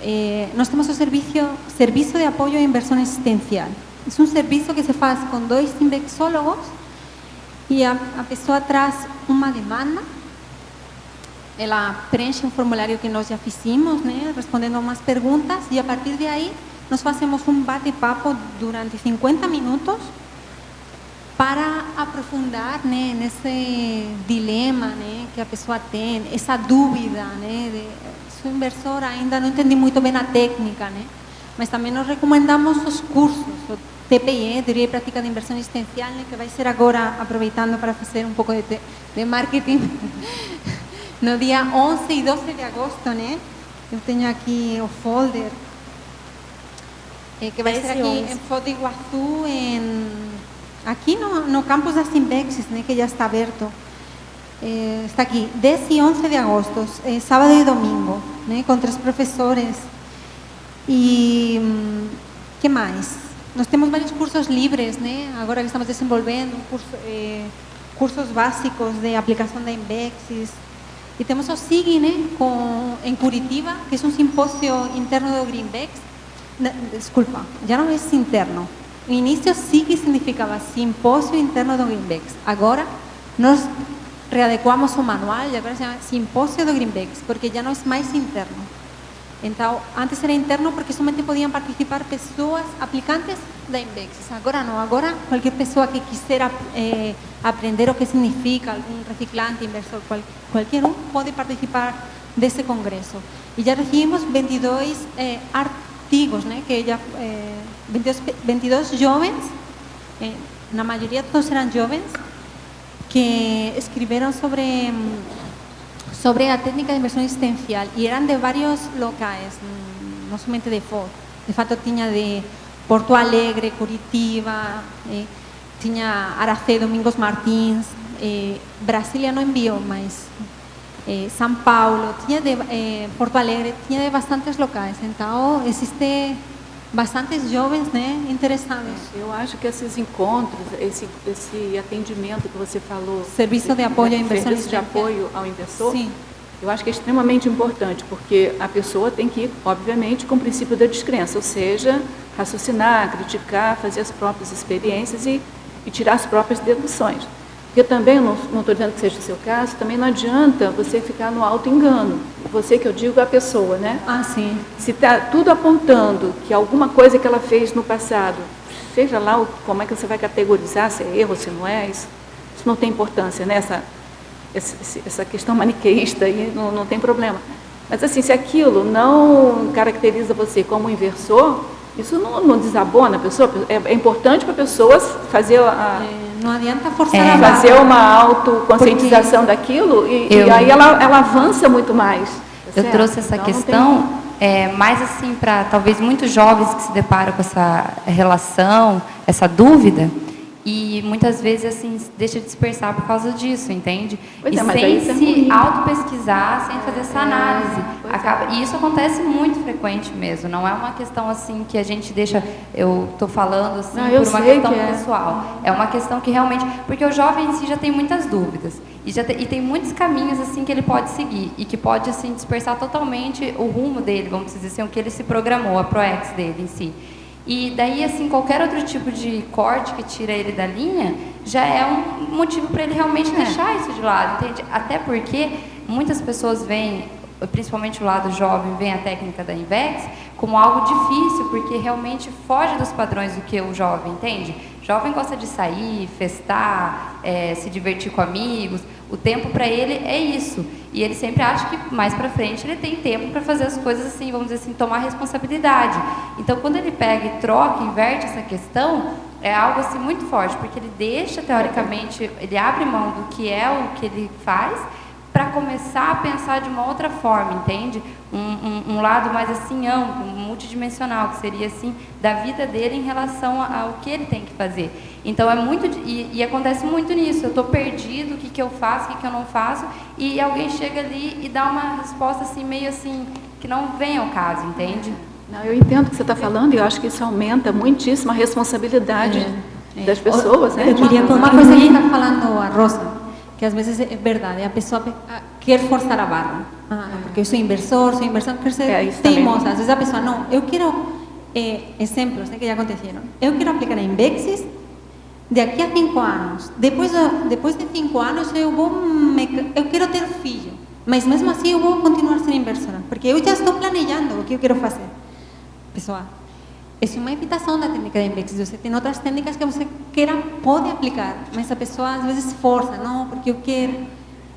nós temos o serviço de apoio à inversão existencial. É um serviço que se faz com 2 invexólogos e a pessoa traz uma demanda, ela preenche um formulário que nós já fizemos, né, respondendo a umas perguntas, e a partir de aí nós fazemos um bate-papo durante 50 minutos para aprofundar, né, nesse dilema, né, que a pessoa tem, essa dúvida, né, sou inversora, ainda não entendi muito bem a técnica, né, mas também nós recomendamos os cursos, o TPE, Teoria e Prática de Inversão Existencial, né, que vai ser agora, aproveitando para fazer um pouco de marketing, no dia 11 e 12 de agosto, né, eu tenho aqui o folder, que vai ser aqui em Foz do Iguaçu, aqui no campus das Invexis, né, que já está aberto. Está aqui, 10 e 11 de agosto, sábado e domingo, né, com 3 professores. E que mais? Nós temos vários cursos livres, né, agora que estamos desenvolvendo cursos básicos de aplicação da Invexis. E temos o SIG, né, em Curitiba, que é um simpósio interno do Greenvex. Desculpa, já não é interno. No início, SIG significava Simpósio Interno do Greenvex. Agora, nós readequamos o manual e agora se chama Simpósio do Greenvex, porque já não é mais interno. Então, antes era interno porque somente podiam participar pessoas aplicantes da Invexis. Agora não, agora qualquer pessoa que quisera aprender o que significa, algum reciclante, inversor, qualquer um pode participar desse congresso. E já recebemos 22 artigos, né, que já 22 jovens, na maioria todos eram jovens, que escreveram sobre a técnica de inversão existencial e eram de vários locais, não somente de Foz. De fato, tinha de Porto Alegre, Curitiba, tinha Aracê, Domingos Martins, Brasília não enviou, mas São Paulo, tinha de, Porto Alegre, tinha de bastantes locais. Então, existe bastantes jovens, né, interessados. Eu acho que esses encontros, esse atendimento que você falou, serviço de apoio ao inversor, serviço de apoio ao inversor, sim, eu acho que é extremamente importante, porque a pessoa tem que ir, obviamente, com o princípio da descrença, ou seja, raciocinar, criticar, fazer as próprias experiências e tirar as próprias deduções. Porque também, não estou dizendo que seja o seu caso, também não adianta você ficar no auto-engano. Você, que eu digo, a pessoa, né? Ah, sim. Se está tudo apontando que alguma coisa que ela fez no passado, seja lá como é que você vai categorizar, se é erro, se não é, isso não tem importância, né? Essa questão maniqueísta aí não tem problema. Mas, assim, se aquilo não caracteriza você como inversor, isso não desabona a pessoa. É importante para a pessoa fazer não adianta forçar a barra. Fazer uma autoconscientização daquilo e aí ela avança muito mais. Eu trouxe essa questão mais assim para talvez muitos jovens que se deparam com essa relação, essa dúvida, e muitas vezes assim deixa de dispersar por causa disso, entende? Pois e sem se auto-pesquisar, sem fazer essa análise. E isso acontece muito frequente mesmo, não é uma questão assim que a gente deixa, eu estou falando assim por uma questão pessoal. É uma questão que realmente, porque o jovem em si já tem muitas dúvidas, e tem muitos caminhos assim que ele pode seguir, e que pode assim dispersar totalmente o rumo dele, vamos dizer assim, o que ele se programou, a ProEx dele em si. E daí, assim, qualquer outro tipo de corte que tira ele da linha já é um motivo para ele realmente deixar isso de lado, entende? Até porque muitas pessoas veem, principalmente o lado jovem, veem a técnica da Invex como algo difícil, porque realmente foge dos padrões do que o jovem, entende? O jovem gosta de sair, festar, se divertir com amigos. O tempo para ele é isso. E ele sempre acha que mais para frente ele tem tempo para fazer as coisas assim, vamos dizer assim, tomar responsabilidade. Então, quando ele pega e troca, inverte essa questão, é algo assim muito forte, porque ele deixa, teoricamente, ele abre mão do que é o que ele faz para começar a pensar de uma outra forma, entende? Um lado mais assim amplo, multidimensional, que seria assim da vida dele em relação ao que ele tem que fazer. Então é muito e acontece muito nisso. Eu estou perdido, o que eu faço, o que eu não faço, e alguém chega ali e dá uma resposta assim meio assim que não vem ao caso, entende? Não, eu entendo o que você está falando e eu acho que isso aumenta muitíssimo a responsabilidade das pessoas, né? Uma coisa que está falando a Rosa, que às vezes é verdade, a pessoa quer forçar a barra. Porque eu sou inversor, quer ser teimosa. Às vezes a pessoa, não, eu quero, exemplos, né, que já aconteceram, eu quero aplicar a Invexis daqui a 5 anos. Depois de 5 anos, eu quero ter filho. Mas mesmo assim, eu vou continuar sendo inversora, porque eu já estou planejando o que eu quero fazer. Pessoal, é uma evitação da técnica de Invexis. Você tem outras técnicas que você pode aplicar, mas a pessoa às vezes força, não, porque eu quero,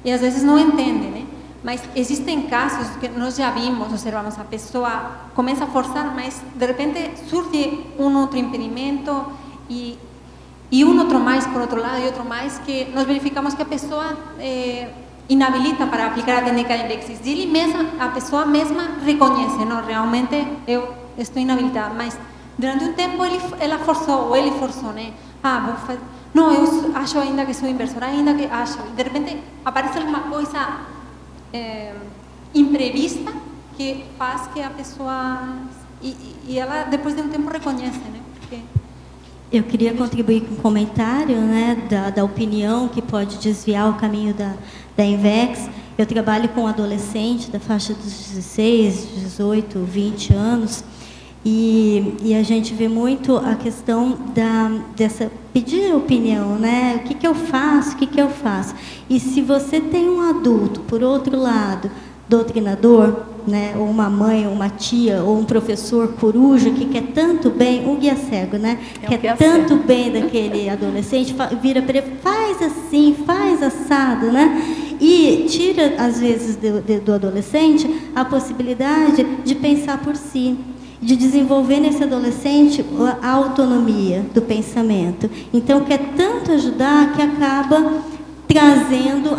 e às vezes não entende, né? Mas existem casos que nós já vimos, observamos, a pessoa começa a forçar, mas de repente surge outro impedimento e outro mais por outro lado e outro mais, que nós verificamos que a pessoa inabilita para aplicar a técnica de Invexis. A pessoa mesma reconhece, não, realmente eu estou inabilitada, mas durante um tempo ela forçou, ou ele forçou, né? Vou fazer. Não, eu acho ainda que sou inversora, ainda que acho. E de repente aparece alguma coisa imprevista que faz que a pessoa. E ela, depois de um tempo, reconhece, né? Porque... Eu queria contribuir com um comentário, né, da opinião que pode desviar o caminho da Invex. Eu trabalho com adolescente da faixa dos 16, 18, 20 anos. E a gente vê muito a questão dessa pedir opinião, né? O que eu faço, o que eu faço? E se você tem um adulto, por outro lado, doutrinador, né? Ou uma mãe, ou uma tia, ou um professor coruja que quer tanto bem, um guia cego, né? Quer tanto bem daquele adolescente, vira para ele, faz assim, faz assado, né? E tira, às vezes, do adolescente a possibilidade de pensar por si, de desenvolver nesse adolescente a autonomia do pensamento. Então, quer tanto ajudar que acaba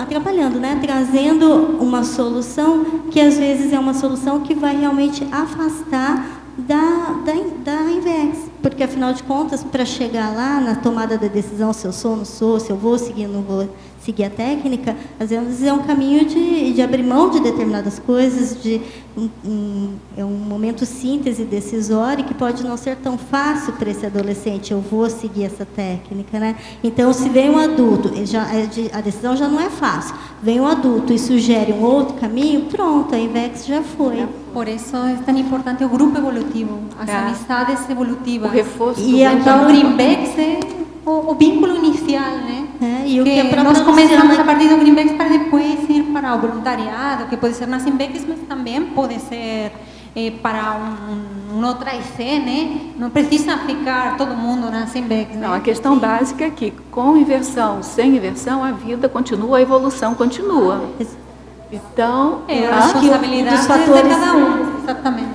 atrapalhando, né? Trazendo uma solução que, às vezes, é uma solução que vai realmente afastar da Invex. porque afinal de contas, para chegar lá na tomada da decisão, se eu sou ou não sou, se eu vou seguir ou não vou seguir a técnica, às vezes é um caminho de abrir mão de determinadas coisas, é um momento síntese decisório que pode não ser tão fácil para esse adolescente, eu vou seguir essa técnica, né? Então, se vem um adulto, a decisão já não é fácil, vem um adulto e sugere um outro caminho, pronto, a INVEX já foi. Por isso é tão importante o grupo evolutivo, as amizades evolutivas. O reforço e então o Greenbex é o vínculo inicial, né? E o que nós começamos a partir do Greenbex para depois ir para o voluntariado, que pode ser nas INVEX, mas também pode ser para um outro IC, né? Não precisa ficar todo mundo nas INVEX. Não, a questão básica é que com inversão, sem inversão, a vida continua, a evolução continua. Então, acho que um dos fatores de cada um, exatamente.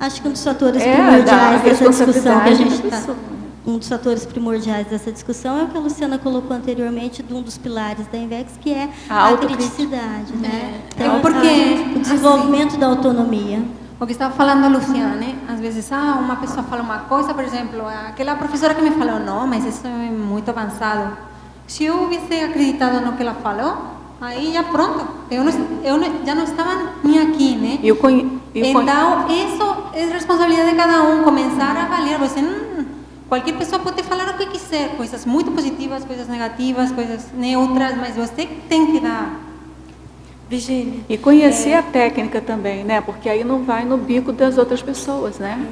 Acho que um dos fatores primordiais dessa discussão que a gente está... Um dos fatores primordiais dessa discussão é o que a Luciana colocou anteriormente, de um dos pilares da INVEX, que é a criticidade, né? Então, porque o desenvolvimento da autonomia. O que estava falando a Luciana, né? Às vezes, uma pessoa fala uma coisa, por exemplo, aquela professora que me falou, não, mas isso é muito avançado. Se eu hubiese acreditado no que ela falou, aí já pronto, eu já não estava nem aqui, né? Então, isso é responsabilidade de cada um, começar a avaliar. Você qualquer pessoa pode falar o que quiser, coisas muito positivas, coisas negativas, coisas neutras, mas você tem que dar. Virgínia. E conhecer a técnica também, né? Porque aí não vai no bico das outras pessoas, né?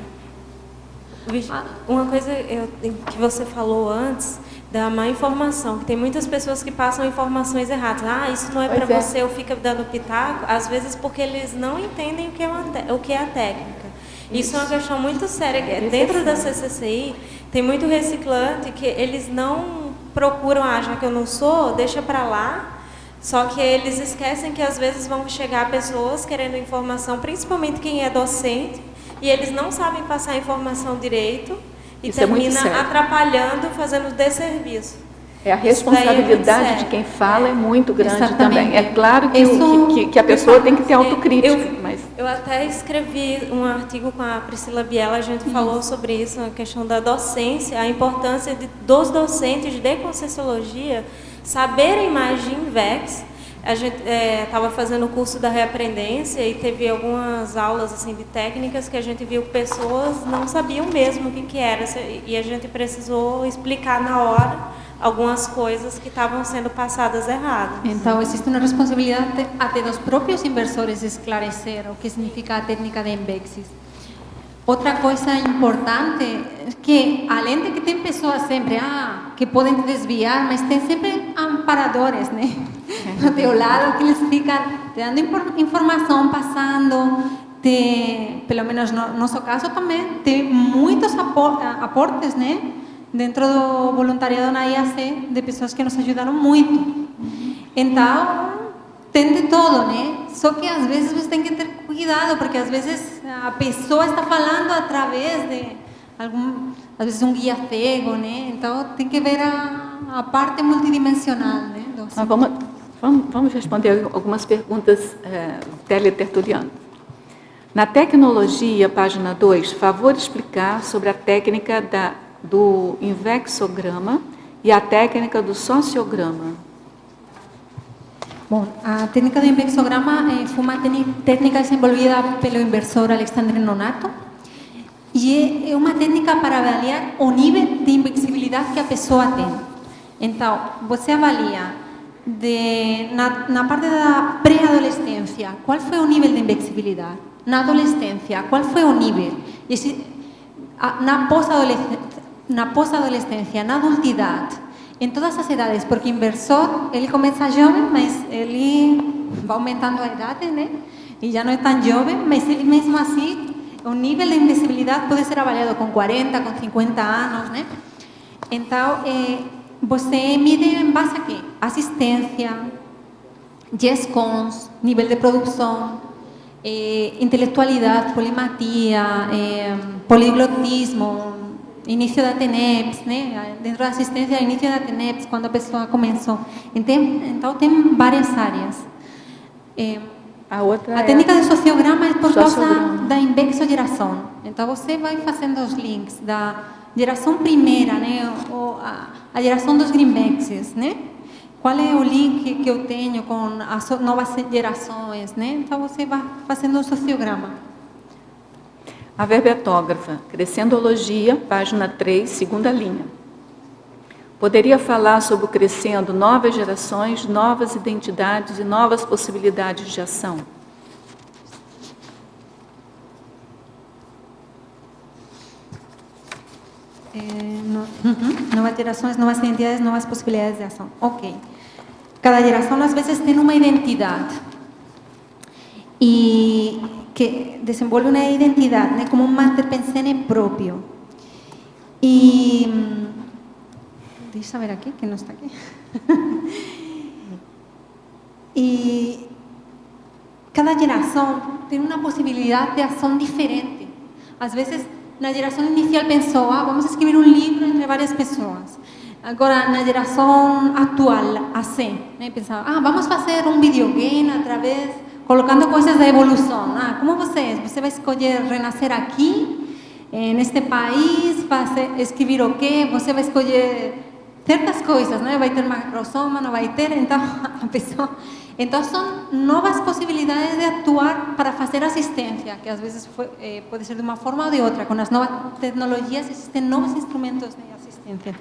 Uma coisa que você falou antes, da má informação, que tem muitas pessoas que passam informações erradas. Isso não é para você, eu fico dando pitaco, às vezes porque eles não entendem o que é a técnica. Isso é uma questão muito séria. Dentro da CCCI, tem muito reciclante que eles não procuram, já que eu não sou, deixa para lá, só que eles esquecem que às vezes vão chegar pessoas querendo informação, principalmente quem é docente, e eles não sabem passar a informação direito e termina atrapalhando, fazendo desserviço. A responsabilidade de quem fala é muito grande também. É claro que a pessoa tem que ter autocrítica. Eu até escrevi um artigo com a Priscila Biela, a gente falou sobre isso, a questão da docência, a importância dos docentes de Conscienciologia saberem mais de INVEX. A gente estava fazendo o curso da reaprendência e teve algumas aulas assim, de técnicas que a gente viu que pessoas não sabiam mesmo o que era, e a gente precisou explicar na hora algumas coisas que estavam sendo passadas erradas. Então, existe uma responsabilidade até dos próprios inversores esclarecer o que significa a técnica de INVEX. Outra coisa importante é que, além de que tem pessoas sempre que podem te desviar, mas tem sempre amparadores, né? Do teu lado, que eles ficam te dando informação, passando, pelo menos no nosso caso também, tem muitos aportes, né? Dentro do voluntariado na IAC, de pessoas que nos ajudaram muito. Então, tem de todo, né? Só que às vezes você tem que ter cuidado, porque às vezes a pessoa está falando através de às vezes um guia cego, né? Então tem que ver a parte multidimensional, né? Vamos responder algumas perguntas teletertulianas. Na tecnologia, página 2, favor explicar sobre a técnica do invexograma e a técnica do sociograma. Bom, a técnica do invexograma foi uma técnica desenvolvida pelo inversor Alexandre Nonato e é uma técnica para avaliar o nível de invexibilidade que a pessoa tem. Então, você avalia na parte da pré-adolescência, qual foi o nível de invexibilidade? Na adolescência, qual foi o nível? Na pós-adolescência, na adultidade, em todas as idades, porque o inversor, ele começa jovem, mas ele vai aumentando a idade, né? E já não é tão jovem, mas ele mesmo assim, o nível de invisibilidade pode ser avaliado com 40, com 50 anos, né? Então, você mide em base a quê? Assistência, GESCONS, nível de produção, intelectualidade, polimatia, poliglotismo, início da TENEPS, né? Dentro da assistência, início da TENEPS, quando a pessoa começou. Então, tem várias áreas. A técnica de sociograma é por causa da invexogeração. Então, Então, você vai fazendo os links da geração primeira, né? Ou a geração dos greenbacks, né? Qual é o link que eu tenho com as novas gerações, né? Então, você vai fazendo um sociograma. A verbetógrafa, Crescendologia, página 3, segunda linha. Poderia falar sobre o crescendo novas gerações, novas identidades e novas possibilidades de ação? Novas gerações, novas identidades, novas possibilidades de ação. Ok. Cada geração, às vezes, tem uma identidade. E que desenvolve uma identidade, né? Como um mater pensene próprio. E... deixa eu ver aqui, que não está aqui. E cada geração tem uma possibilidade de ação diferente. Às vezes, na geração inicial pensou, vamos escrever um livro entre várias pessoas. Agora, na geração atual, assim, né, pensava, vamos fazer um videogame através, colocando coisas da evolução. Como você é? Você vai escolher renascer aqui, neste país, escrever o quê? Você vai escolher certas coisas, né? Vai ter macrosoma, não vai ter, então a pessoa... Então, são novas possibilidades de atuar para fazer assistência, que às vezes pode ser de uma forma ou de outra. Com as novas tecnologias, existem novos instrumentos de assistência.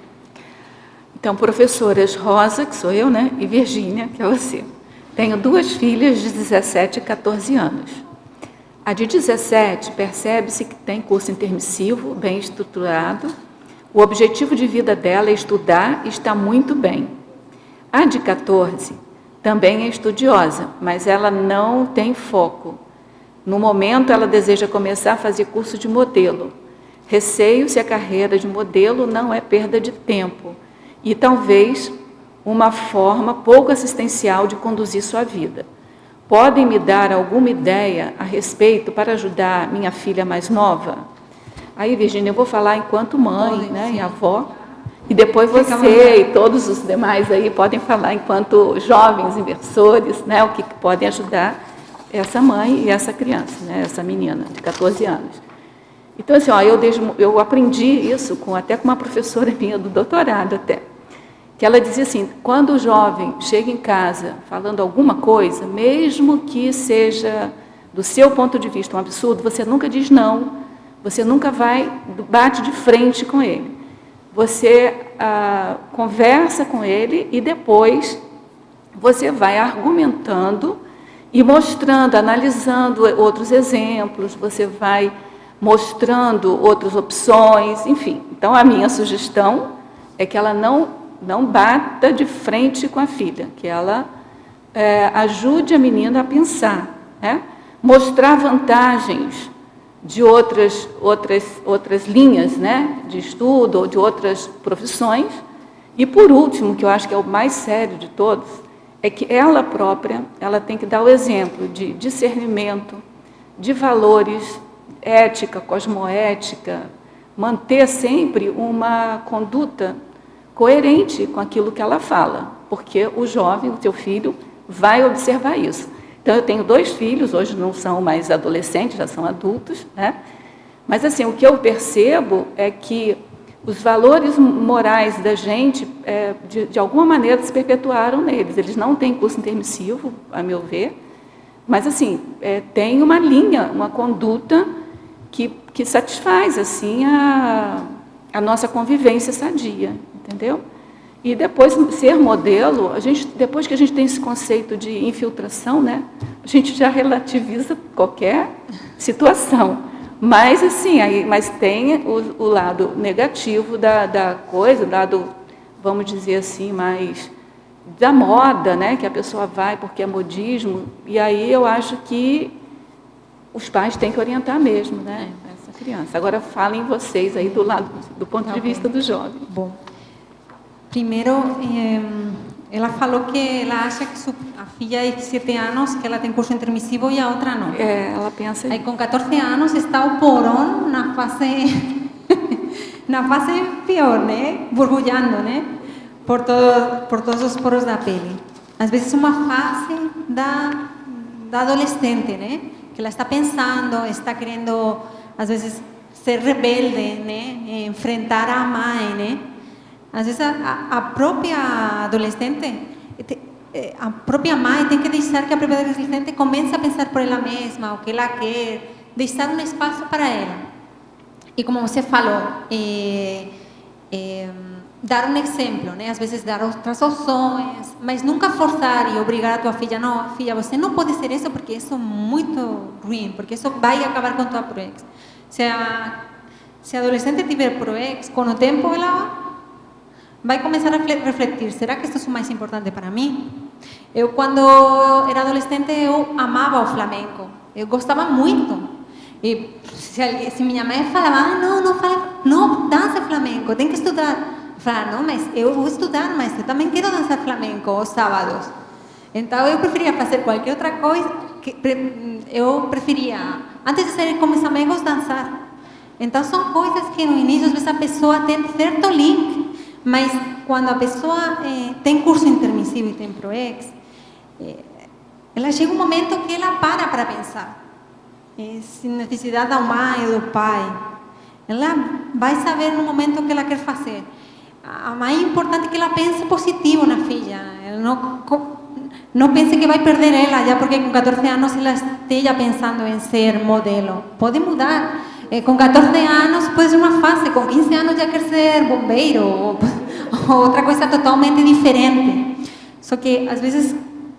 Então, professoras Rosa, que sou eu, né? E Virgínia, que é você. Tenho 2 filhas de 17 e 14 anos. A de 17 percebe-se que tem curso intermissivo, bem estruturado. O objetivo de vida dela é estudar e está muito bem. A de 14 também é estudiosa, mas ela não tem foco. No momento, ela deseja começar a fazer curso de modelo. Receio se a carreira de modelo não é perda de tempo e talvez uma forma pouco assistencial de conduzir sua vida. Podem me dar alguma ideia a respeito para ajudar minha filha mais nova? Aí, Virgínia, eu vou falar enquanto mãe, né, e avó, e depois você e todos os demais aí podem falar enquanto jovens inversores, né, o que podem ajudar essa mãe e essa criança, né, essa menina de 14 anos. Então, assim, eu aprendi isso até com uma professora minha do doutorado até, que ela dizia assim, quando o jovem chega em casa falando alguma coisa, mesmo que seja do seu ponto de vista um absurdo, você nunca diz não, você nunca bate de frente com ele. Você conversa com ele e depois você vai argumentando e mostrando, analisando outros exemplos, você vai mostrando outras opções, enfim. Então, a minha sugestão é que ela não bata de frente com a filha, que ela ajude a menina a pensar, né? Mostrar vantagens de outras linhas, né, de estudo ou de outras profissões. E, por último, que eu acho que é o mais sério de todos, é que ela própria tem que dar o exemplo de discernimento, de valores, ética, cosmoética, manter sempre uma conduta coerente com aquilo que ela fala, porque o jovem, o seu filho, vai observar isso. Então, eu tenho 2 filhos, hoje não são mais adolescentes, já são adultos, né? Mas, assim, o que eu percebo é que os valores morais da gente, de alguma maneira, se perpetuaram neles. Eles não têm curso intermissivo, a meu ver, mas, assim, tem uma linha, uma conduta que satisfaz, assim, a nossa convivência sadia, entendeu? E depois, ser modelo, depois que a gente tem esse conceito de infiltração, né, a gente já relativiza qualquer situação. Mas, assim, mas tem o lado negativo da coisa, o lado, vamos dizer assim, mais da moda, né, que a pessoa vai porque é modismo. E aí eu acho que os pais têm que orientar mesmo, né, essa criança. Agora, falem vocês aí do ponto de vista do jovem. Bom. Primeiro, ela falou que ela acha que a filha de 7 anos, que ela tem curso intermissivo e a outra não. Ela pensa... Aí, com 14 anos, está o porão na fase pior, né? Borbulhando, né? Por todos os poros da pele. Às vezes, uma fase da adolescente, né? Que ela está pensando, está querendo, às vezes, ser rebelde, né? Enfrentar a mãe, né? Às vezes a própria adolescente, a própria mãe tem que deixar que a própria adolescente comece a pensar por ela mesma, o que ela quer, deixar um espaço para ela. E como você falou, dar um exemplo, né? Às vezes dar outras opções, mas nunca forçar e obrigar a tua filha, não, filha, você não pode ser isso porque isso é muito ruim, porque isso vai acabar com tua ProEx. Se a adolescente tiver ProEx, com o tempo ela vai começar a refletir, será que isso é o mais importante para mim? Eu, quando era adolescente, eu amava o flamenco, eu gostava muito. E se minha mãe falava, não dança flamenco, tem que estudar. Eu falava, não, mas eu vou estudar, mas eu também quero dançar flamenco aos sábados. Então eu preferia fazer qualquer outra coisa, eu preferia, antes de sair com meus amigos, dançar. Então são coisas que no início, às vezes a pessoa tem certo link, mas quando a pessoa tem curso intermissivo e tem ProEx, ela chega um momento que ela para pensar. Sem necessidade da mãe ou do pai. Ela vai saber no momento que ela quer fazer. A mais importante é que ela pense positivo na filha. Ela não pense que vai perder ela, já porque com 14 anos ela esteja pensando em ser modelo. Pode mudar. Com 14 anos pode ser uma fase, com 15 anos já quer ser bombeiro ou outra coisa totalmente diferente. Só que, às vezes,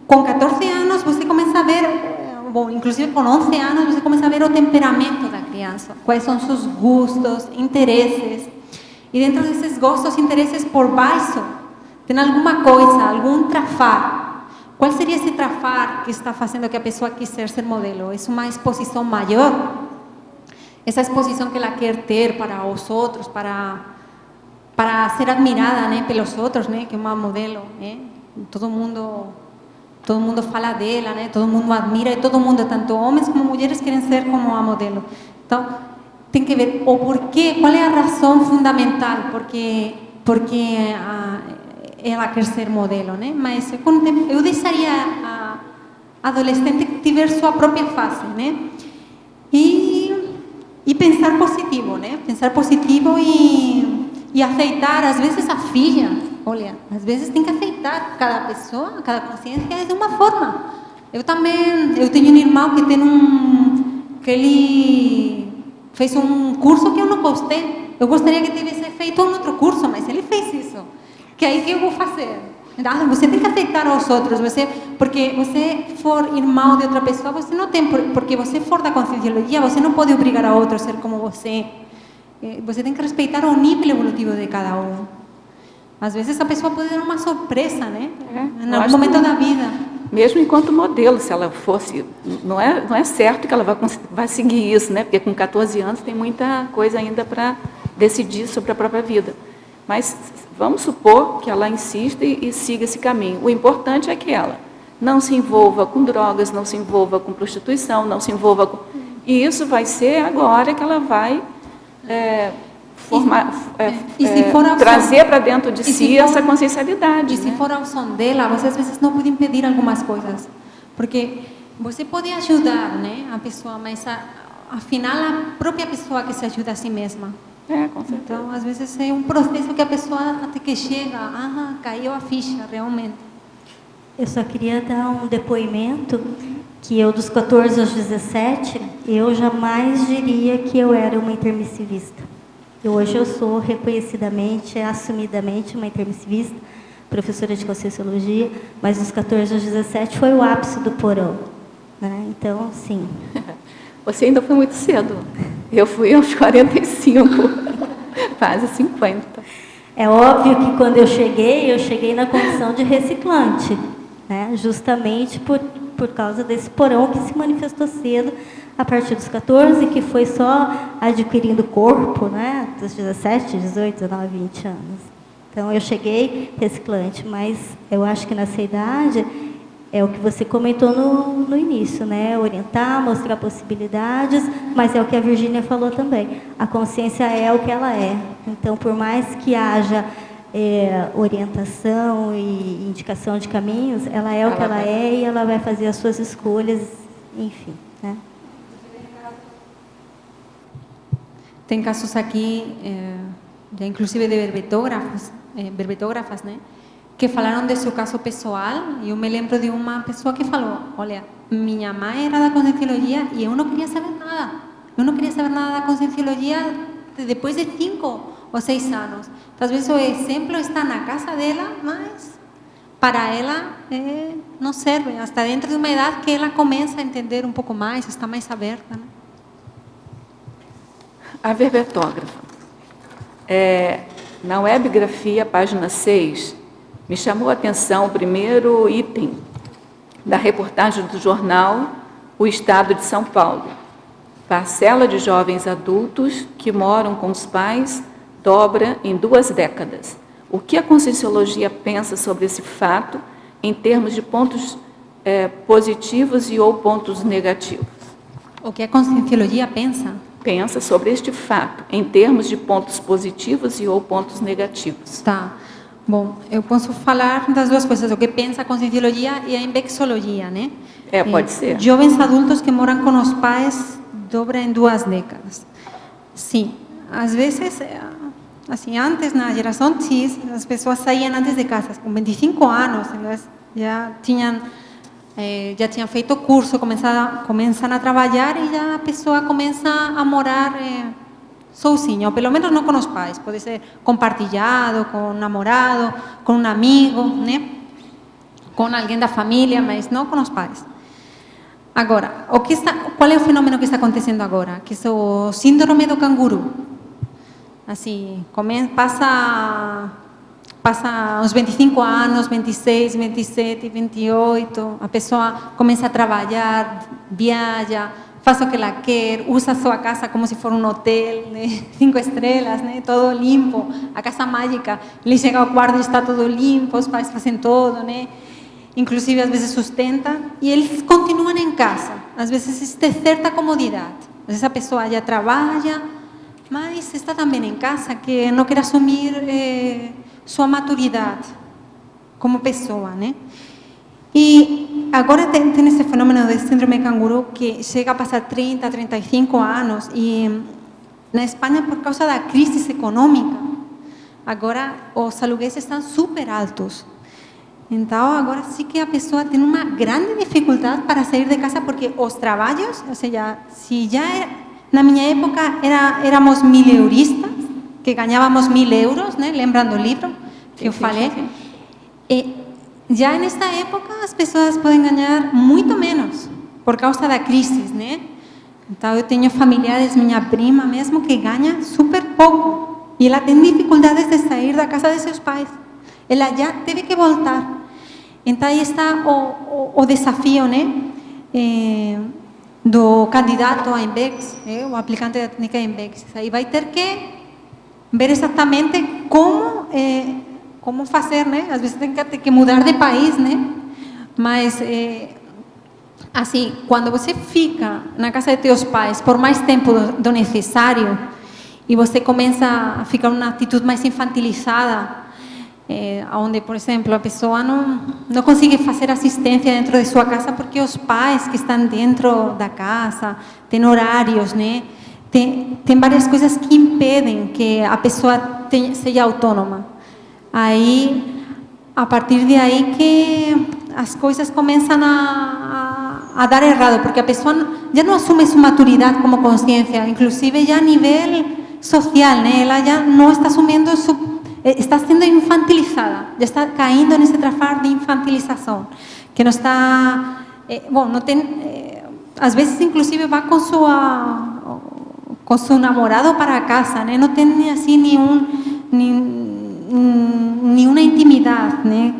com 14 anos você começa a ver... Bom, inclusive com 11 anos você começa a ver o temperamento da criança, quais são seus gostos, interesses. E dentro desses gostos e interesses por baixo, tem alguma coisa, algum trafar. Qual seria esse trafar que está fazendo que a pessoa quiser ser modelo? É uma exposição maior? Essa exposição que ela quer ter para os outros, para ser admirada, né, pelos outros, né, que é uma modelo, né? Todo mundo fala dela, né? Todo mundo admira e todo mundo, tanto homens como mulheres, querem ser como a modelo. Então, tem que ver o porquê, qual é a razão fundamental porque ela quer ser modelo, né? Mas eu deixaria a adolescente ter sua própria fase, né? E pensar positivo, né? Pensar positivo e aceitar, às vezes, a filha. Olha, às vezes tem que aceitar cada pessoa, cada consciência é de uma forma. Eu tenho um irmão que ele fez um curso que eu não gostei. Eu gostaria que tivesse feito um outro curso, mas ele fez isso. Que aí que eu vou fazer? Você tem que aceitar aos outros, porque você for irmão de outra pessoa, você não tem, porque você for da conscienciologia, você não pode obrigar a outro a ser como você. Você tem que respeitar o nível evolutivo de cada um. Às vezes a pessoa pode dar uma surpresa, né? Em algum momento da vida. Mesmo enquanto modelo, se ela fosse... Não é certo que ela vai seguir isso, né? Porque com 14 anos tem muita coisa ainda para decidir sobre a própria vida. Mas vamos supor que ela insista e siga esse caminho. O importante é que ela não se envolva com drogas, não se envolva com prostituição, não se envolva com... E isso vai ser agora que ela vai... trazer para dentro de si essa consciencialidade. E se for a opção dela, você às vezes não pode impedir algumas coisas, porque você pode ajudar, né, a pessoa, mas afinal a própria pessoa que se ajuda a si mesma. Com certeza. Então, às vezes é um processo que a pessoa até que chega, caiu a ficha, realmente. Eu só queria dar um depoimento que eu, dos 14 aos 17, eu jamais diria que eu era uma intermissivista. Hoje eu sou reconhecidamente, assumidamente uma intermissivista, professora de Conscienciologia, mas dos 14 aos 17 foi o ápice do porão, né? Então, sim. Você ainda foi muito cedo. Eu fui aos 45, quase 50. É óbvio que quando eu cheguei na condição de reciclante, né? Justamente por causa desse porão que se manifestou cedo, a partir dos 14, que foi só adquirindo corpo, né, dos 17, 18, 19, 20 anos. Então, eu cheguei reciclante, mas eu acho que nessa idade é o que você comentou no início, né, orientar, mostrar possibilidades, mas é o que a Virgínia falou também. A consciência é o que ela é. Então, por mais que haja orientação e indicação de caminhos, ela é o que ela é e ela vai fazer as suas escolhas, enfim, né? Tem casos aqui, já inclusive de verbetógrafas, né? Que falaram de seu caso pessoal, e eu me lembro de uma pessoa que falou, olha, minha mãe era da Conscienciologia e eu não queria saber nada. Eu não queria saber nada da Conscienciologia depois de 5 ou 6 anos. Então, às vezes o exemplo está na casa dela, mas para ela não serve. Hasta dentro de uma idade que ela começa a entender um pouco mais, está mais aberta, né? A verbetógrafa. Na webgrafia, página 6, me chamou a atenção o primeiro item da reportagem do jornal O Estado de São Paulo. Parcela de jovens adultos que moram com os pais dobra em 2 décadas. O que a Conscienciologia pensa sobre esse fato em termos de pontos positivos e ou pontos negativos? O que a Conscienciologia pensa? Pensa sobre este fato em termos de pontos positivos e ou pontos negativos. Tá. Bom, eu posso falar das duas coisas, o que pensa a Conscienciologia e a Invexologia, né? Pode ser. Jovens adultos que moram com os pais dobra em 2 décadas. Sim, às vezes, assim, antes na geração X, as pessoas saíam antes de casa, com 25 anos, elas já tinham feito curso, começam a trabalhar e já a pessoa começa a morar sozinha, ou pelo menos não com os pais, pode ser compartilhado, com um namorado, com um amigo, né? Com alguém da família, mas não com os pais. Agora, qual é o fenômeno que está acontecendo agora? Que é o síndrome do canguru. Assim, passa uns 25 anos, 26, 27, 28, a pessoa começa a trabalhar, viaja, faz o que ela quer, usa a sua casa como se fosse um hotel, né? 5 estrelas, né? Todo limpo, a casa mágica. Ele chega ao quarto e está todo limpo, os pais fazem todo, né? Inclusive às vezes sustenta, e eles continuam em casa. Às vezes existe certa comodidade. Às vezes a pessoa já trabalha, mas está também em casa, que não quer assumir sua maturidade como pessoa, né? E agora tem esse fenômeno do síndrome canguru que chega a passar 30, 35 anos, e na Espanha, por causa da crise econômica, agora os aluguéis estão super altos. Então, agora sim que a pessoa tem uma grande dificuldade para sair de casa, porque os trabalhos, ou seja, se já na minha época éramos 1000euristas, que ganhávamos 1000 euros, né? Lembram do livro que eu falei? E já nesta época as pessoas podem ganhar muito menos, por causa da crise, né? Então, eu tenho familiares, minha prima mesmo, que ganha super pouco, e ela tem dificuldades de sair da casa de seus pais. Ela já teve que voltar. Então, aí está o desafio, né? Do candidato a INVEX, o aplicante da técnica INVEX. Aí vai ter que ver exatamente como fazer, né? Às vezes tem que mudar de país, né? Mas, assim, quando você fica na casa de teus pais por mais tempo do necessário e você começa a ficar numa atitude mais infantilizada, onde, por exemplo, a pessoa não consegue fazer assistência dentro de sua casa porque os pais que estão dentro da casa têm horários, né? Tem várias coisas que impedem que a pessoa seja autônoma. Aí, a partir de aí que as coisas começam a dar errado, porque a pessoa já não assume sua maturidade como consciência, inclusive já a nível social, né? Ela já não está assumindo está sendo infantilizada, já está caindo nesse trafar de infantilização, que não está, não tem, às vezes inclusive vai com seu namorado para casa, né? Não tem assim nenhuma intimidade, né?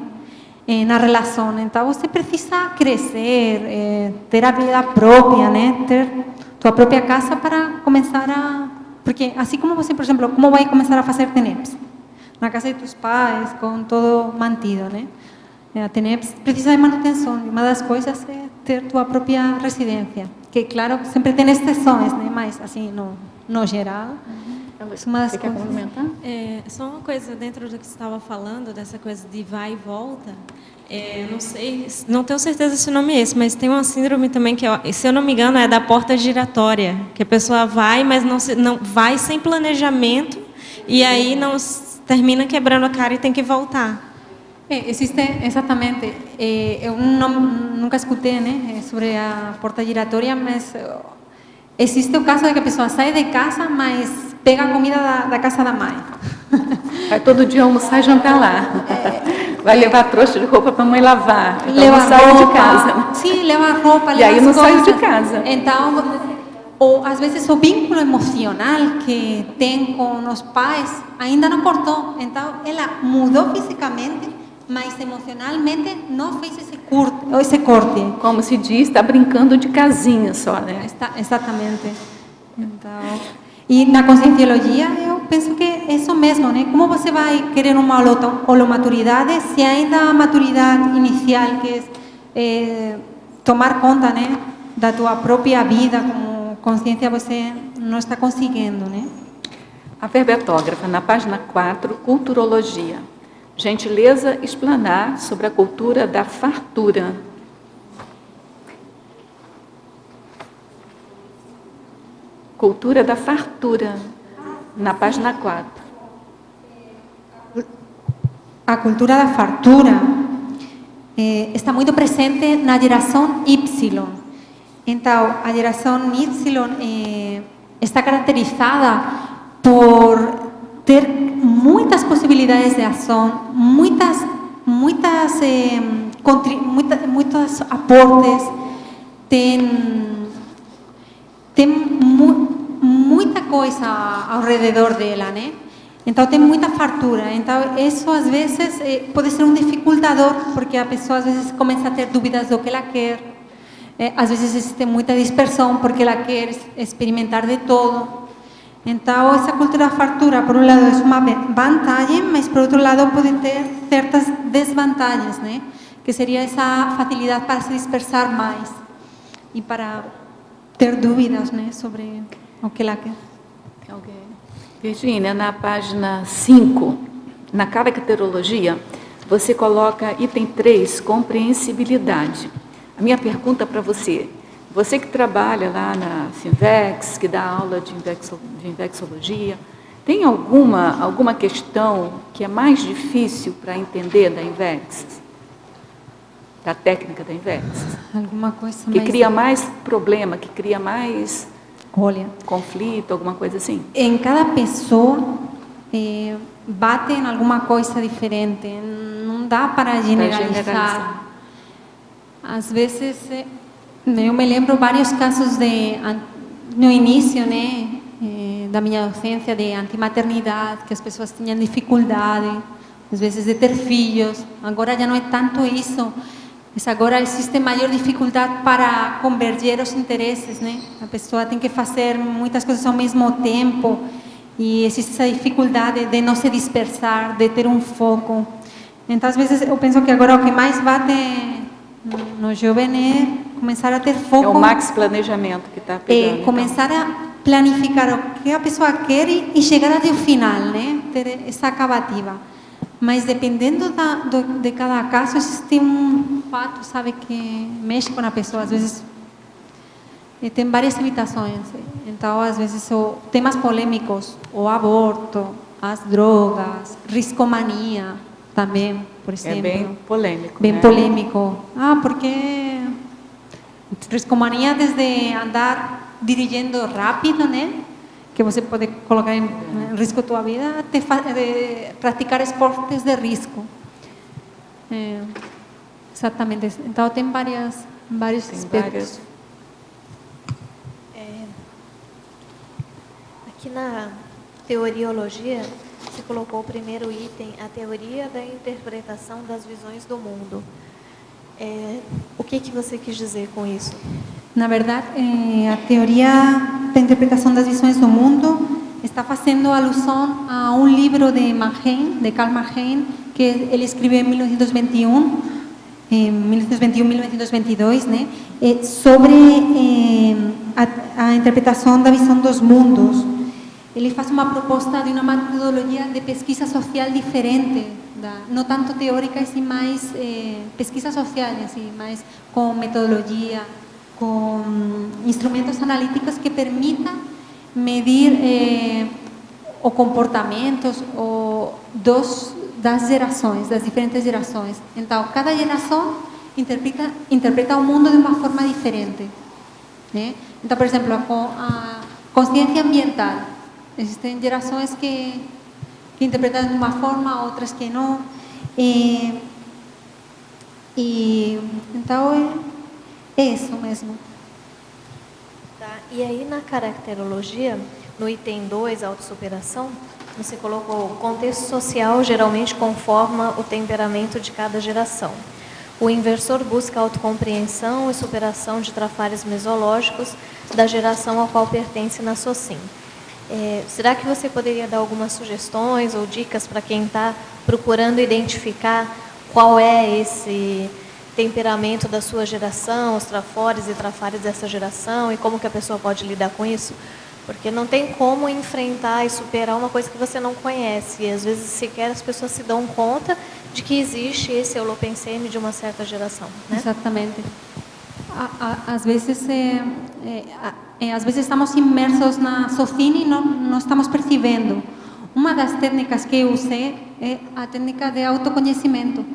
Na relação. Então você precisa crescer, ter a vida própria, né? Ter tua própria casa para começar porque assim como você, por exemplo, como vai começar a fazer TENEPS? Na casa de tus pais, com todo mantido, né? A TENEPS precisa de manutenção, e uma das coisas é ter tua própria residência, que claro, sempre tem exceções, né? Mas assim, no geral, Você quer complementar? Só uma coisa dentro do que você estava falando, dessa coisa de vai e volta. Não sei, não tenho certeza se o nome é esse, mas tem uma síndrome também que, se eu não me engano, é da porta giratória, que a pessoa vai, mas não vai sem planejamento e aí não termina quebrando a cara e tem que voltar. Existe, exatamente. Eu nunca escutei, né, sobre a porta giratória, mas existe o caso de que a pessoa sai de casa, mas pega a comida da casa da mãe. Vai todo dia almoçar e jantar lá. Vai levar trouxa de roupa para a mãe lavar. Então leva não sai de roupa, casa. sim, leva roupa, E aí não sai de casa. Então, ou às vezes o vínculo emocional que tem com os pais ainda não cortou. Então, ela mudou fisicamente, mas emocionalmente não fez esse corte. Como se diz, está brincando de casinha só, né? Exatamente. Então, e na conscienciologia, eu penso que é isso mesmo, né? Como você vai querer uma holomaturidade se ainda a maturidade inicial, que é tomar conta, né, da tua própria vida como consciência, você não está conseguindo, né? A verbetógrafa, na página 4, Culturologia. Gentileza explanar sobre a cultura da fartura. Cultura da fartura, na página 4. A cultura da fartura está muito presente na geração Y. Então, a geração Y está caracterizada por ter muitas possibilidades de ação, muitos aportes, tem muita coisa ao redor dela, né? Então tem muita fartura. Então isso às vezes pode ser um dificultador, porque a pessoa às vezes começa a ter dúvidas do que ela quer. Às vezes existe muita dispersão porque ela quer experimentar de todo. Então essa cultura da fartura, por um lado, é uma vantagem, mas por outro lado pode ter certas desvantagens, né? Que seria essa facilidade para se dispersar mais e para ter dúvidas, né, sobre o que ela quer. Tem alguém? Virgínia, na página 5, na caracterologia, você coloca item 3, compreensibilidade. A minha pergunta para você que trabalha lá na Sinvex, que dá aula de invexologia, tem alguma questão que é mais difícil para entender da Invex? Da técnica da Invex? Alguma coisa que cria mais problema, que cria mais conflito, alguma coisa assim? Em cada pessoa bate em alguma coisa diferente. Não dá para generalizar. Às vezes, eu me lembro vários casos no início, né, da minha docência, de antimaternidade, que as pessoas tinham dificuldade, às vezes, de ter filhos. Agora já não é tanto isso. Mas agora existe maior dificuldade para converger os interesses, né? A pessoa tem que fazer muitas coisas ao mesmo tempo e existe essa dificuldade de não se dispersar, de ter um foco. Então, às vezes, eu penso que agora o que mais bate no jovem é começar a ter foco. É o max planejamento que está pegando. Começar a planificar o que a pessoa quer e chegar até o final, né? Ter essa acabativa. Mas dependendo de cada caso, existe um fato, sabe, que mexe com a pessoa. Às vezes tem várias limitações. Então, às vezes, temas polêmicos, o aborto, as drogas, riscomania também, por exemplo. É bem polêmico. Bem polêmico. Porque riscomania desde andar dirigindo rápido, né? Que você pode colocar em risco a tua vida, de praticar esportes de risco. Exatamente. Então, tem vários aspectos. Aqui na teoriologia, você colocou o primeiro item, a teoria da interpretação das visões do mundo. O que você quis dizer com isso? Na verdade, a teoria da interpretação das visões do mundo está fazendo alusão a um livro de Karl Marx, que ele escreveu em 1922, né, sobre a interpretação da visão dos mundos. ele faz uma proposta de uma metodologia de pesquisa social diferente, não tanto teórica, assim, mais pesquisa social, assim, mais com metodologia, com instrumentos analíticos que permitam medir os comportamentos das gerações, das diferentes gerações. Então, cada geração interpreta o mundo de uma forma diferente, né? Então, por exemplo, a consciência ambiental. Existem gerações que interpretam de uma forma, outras que não. Então, é isso mesmo. Tá. E aí, na caracterologia, no item 2, autossuperação, você colocou: o contexto social geralmente conforma o temperamento de cada geração. O inversor busca autocompreensão e superação de trafares mesológicos da geração a qual pertence na SOCIM. Será que você poderia dar algumas sugestões ou dicas para quem está procurando identificar qual é esse temperamento da sua geração, os trafores e trafares dessa geração, e como que a pessoa pode lidar com isso? Porque não tem como enfrentar e superar uma coisa que você não conhece. E às vezes sequer as pessoas se dão conta de que existe esse holopensene de uma certa geração, né? Exatamente. Às vezes estamos imersos na SOCIM e não estamos percebendo. Uma das técnicas que eu usei é a técnica de autoconhecimento,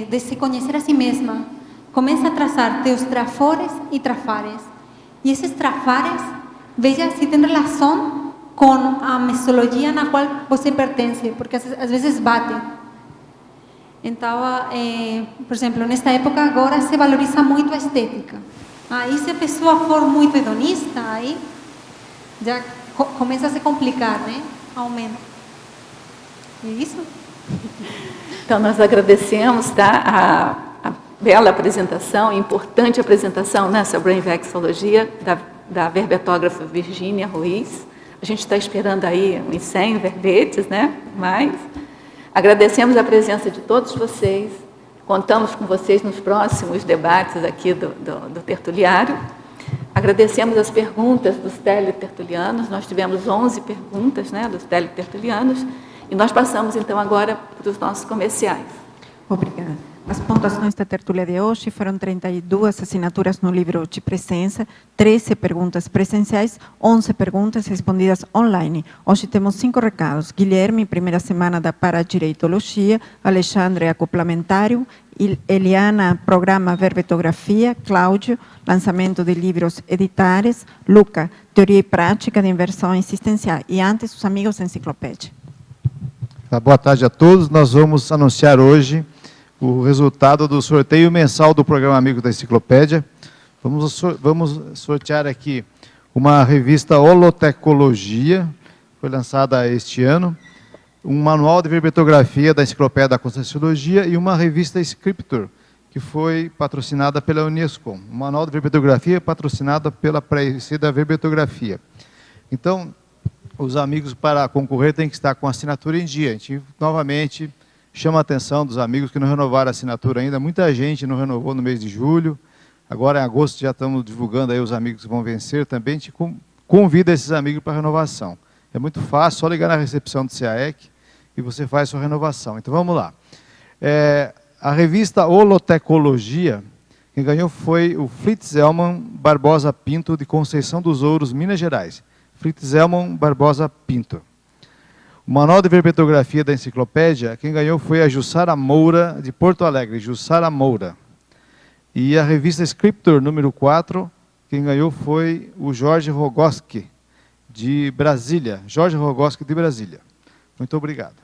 de se conhecer a si mesma. Começa a traçar teus trafores e trafares. E esses trafares, veja se tem relação com a metodologia na qual você pertence, porque às vezes bate. Então, por exemplo, nesta época agora se valoriza muito a estética. Aí, se a pessoa for muito hedonista, aí já começa a se complicar, né? Aumenta. É isso? Então, nós agradecemos, tá, a bela apresentação, importante apresentação, né, sobre a invexologia da verbetógrafa Virgínia Ruiz. A gente está esperando aí uns 100 verbetes, né? Mas agradecemos a presença de todos vocês. Contamos com vocês nos próximos debates aqui do tertuliário. Agradecemos as perguntas dos teletertulianos. Nós tivemos 11 perguntas, né, dos teletertulianos. E nós passamos, então, agora para os nossos comerciais. Obrigada. As pontuações da tertúlia de hoje foram 32 assinaturas no livro de presença, 13 perguntas presenciais, 11 perguntas respondidas online. Hoje temos 5 recados. Guilherme, primeira semana da Paradireitologia, Alexandre, acoplamentário, Eliana, programa verbetografia, Cláudio, lançamento de livros editares, Luca, teoria e prática de inversão existencial, e antes os amigos da enciclopédia. Boa tarde a todos. Nós vamos anunciar hoje o resultado do sorteio mensal do programa Amigo da Enciclopédia. Vamos sortear aqui uma revista Holotecologia, foi lançada este ano, um manual de verbetografia da Enciclopédia da Conscienciologia e uma revista Scriptor, que foi patrocinada pela Unesco. Um manual de verbetografia patrocinada pela Praecida Verbetografia. Então, os amigos, para concorrer, têm que estar com a assinatura em dia. A gente, novamente, chama a atenção dos amigos que não renovaram a assinatura ainda. Muita gente não renovou no mês de julho. Agora, em agosto, já estamos divulgando aí os amigos que vão vencer também. A gente convida esses amigos para a renovação. É muito fácil, só ligar na recepção do CAEC e você faz sua renovação. Então, vamos lá. A revista Holotecologia, quem ganhou foi o Fritz Zellman Barbosa Pinto, de Conceição dos Ouros, Minas Gerais. Fritz Zellman Barbosa Pinto. O manual de verbetografia da enciclopédia, quem ganhou foi a Jussara Moura, de Porto Alegre, Jussara Moura. E a revista Scriptor, número 4, quem ganhou foi o Jorge Rogoski, de Brasília. Jorge Rogoski, de Brasília. Muito obrigado.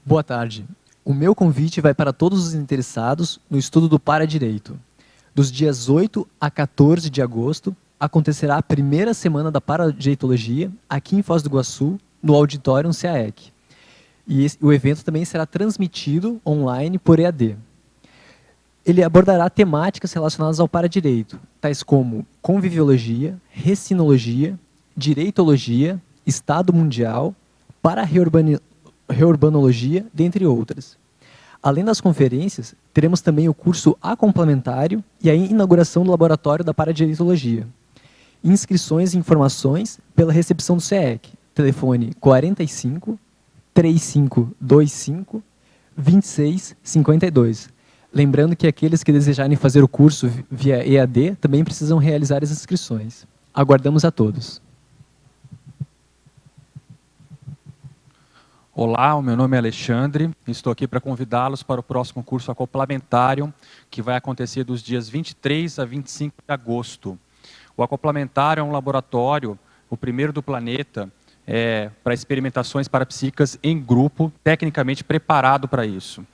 Boa tarde. O meu convite vai para todos os interessados no estudo do Paradireito. Dos dias 8 a 14 de agosto, acontecerá a primeira semana da Paradireitologia, aqui em Foz do Iguaçu, no Auditório CAEC. E o evento também será transmitido online por EAD. Ele abordará temáticas relacionadas ao Paradireito, tais como conviviologia, recinologia, direitologia, Estado Mundial, para-reurbanologia, dentre outras. Além das conferências, teremos também o curso A complementário e a inauguração do laboratório da paradireitologia. Inscrições e informações pela recepção do CEEC. Telefone 45 3525 2652. Lembrando que aqueles que desejarem fazer o curso via EAD também precisam realizar as inscrições. Aguardamos a todos. Olá, o meu nome é Alexandre, estou aqui para convidá-los para o próximo curso acoplamentário, que vai acontecer dos dias 23 a 25 de agosto. O acoplamentário é um laboratório, o primeiro do planeta, para experimentações parapsíquicas em grupo, tecnicamente preparado para isso.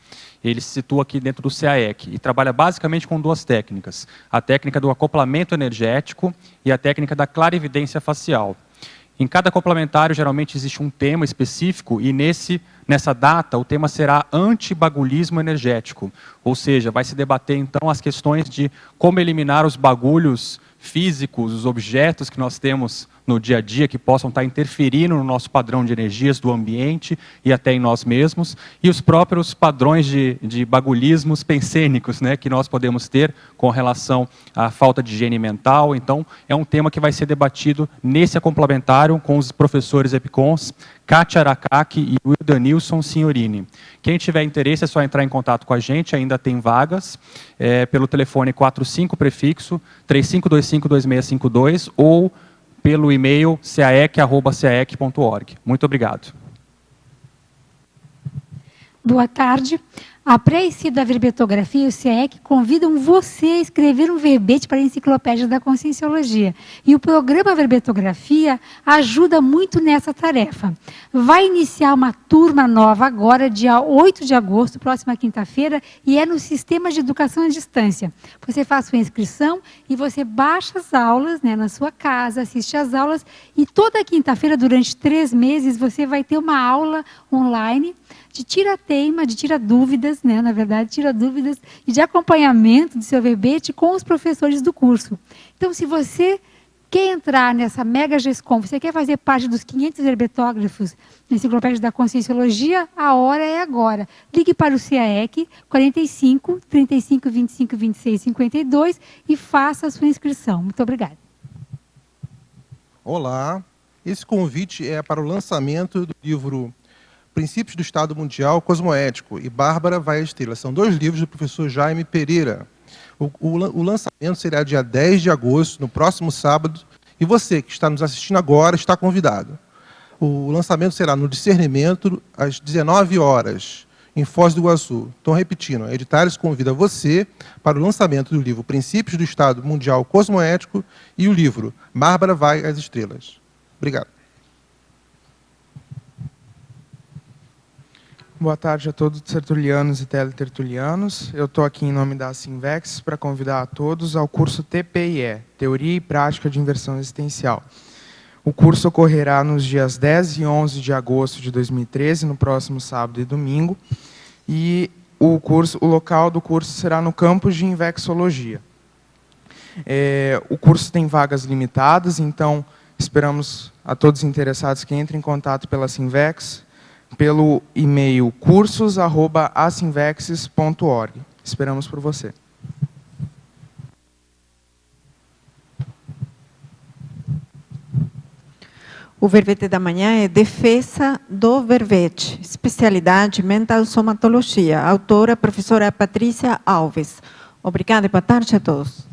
Ele se situa aqui dentro do CAEC e trabalha basicamente com duas técnicas, a técnica do acoplamento energético e a técnica da clarividência facial. Em cada complementário, geralmente, existe um tema específico e nessa data o tema será antibagulismo energético. Ou seja, vai se debater, então, as questões de como eliminar os bagulhos físicos, os objetos que nós temos no dia a dia que possam estar interferindo no nosso padrão de energias do ambiente e até em nós mesmos, e os próprios padrões de bagulismos pensênicos, né, que nós podemos ter com relação à falta de higiene mental. Então, é um tema que vai ser debatido nesse complementário com os professores EPCONs, Kátia Aracaki e Wilda Nilson Signorini. Quem tiver interesse é só entrar em contato com a gente, ainda tem vagas, pelo telefone 45 prefixo 35252652 ou pelo e-mail caec@caec.org. Muito obrigado. Boa tarde. A Pré-IC da Verbetografia e o CIEC convidam você a escrever um verbete para a Enciclopédia da Conscienciologia. E o programa Verbetografia ajuda muito nessa tarefa. Vai iniciar uma turma nova agora, dia 8 de agosto, próxima quinta-feira, e é no Sistema de Educação à Distância. Você faz sua inscrição e você baixa as aulas, né, na sua casa, assiste às aulas, e toda quinta-feira, durante 3 meses, você vai ter uma aula online de tira-teima, de tira-dúvidas, né? Na verdade, tira-dúvidas e de acompanhamento do seu verbete com os professores do curso. Então, se você quer entrar nessa mega GESCOM, você quer fazer parte dos 500 herbetógrafos na Enciclopédia da Conscienciologia, a hora é agora. Ligue para o CAEC 45 35 25 26 52 e faça a sua inscrição. Muito obrigada. Olá, esse convite é para o lançamento do livro Princípios do Estado Mundial Cosmoético e Bárbara Vai à Estrela. São 2 livros do professor Jaime Pereira. O lançamento será dia 10 de agosto, no próximo sábado, e você que está nos assistindo agora está convidado. O lançamento será no Discernimento, às 19 horas, em Foz do Iguaçu. Então, repetindo, a Editares convida você para o lançamento do livro Princípios do Estado Mundial Cosmoético e o livro Bárbara Vai às Estrelas. Obrigado. Boa tarde a todos os tertulianos e teletertulianos. Eu estou aqui em nome da Sinvex para convidar a todos ao curso TPIE, Teoria e Prática de Inversão Existencial. O curso ocorrerá nos dias 10 e 11 de agosto de 2013, no próximo sábado e domingo, e o local do curso será no campus de Invexologia. O curso tem vagas limitadas, então esperamos a todos os interessados que entrem em contato pela Sinvex, pelo e-mail cursos@asinvexes.org. Esperamos por você. O verbete da manhã é Defesa do Verbete, especialidade Mental Somatologia, autora professora Patrícia Alves. Obrigada e boa tarde a todos.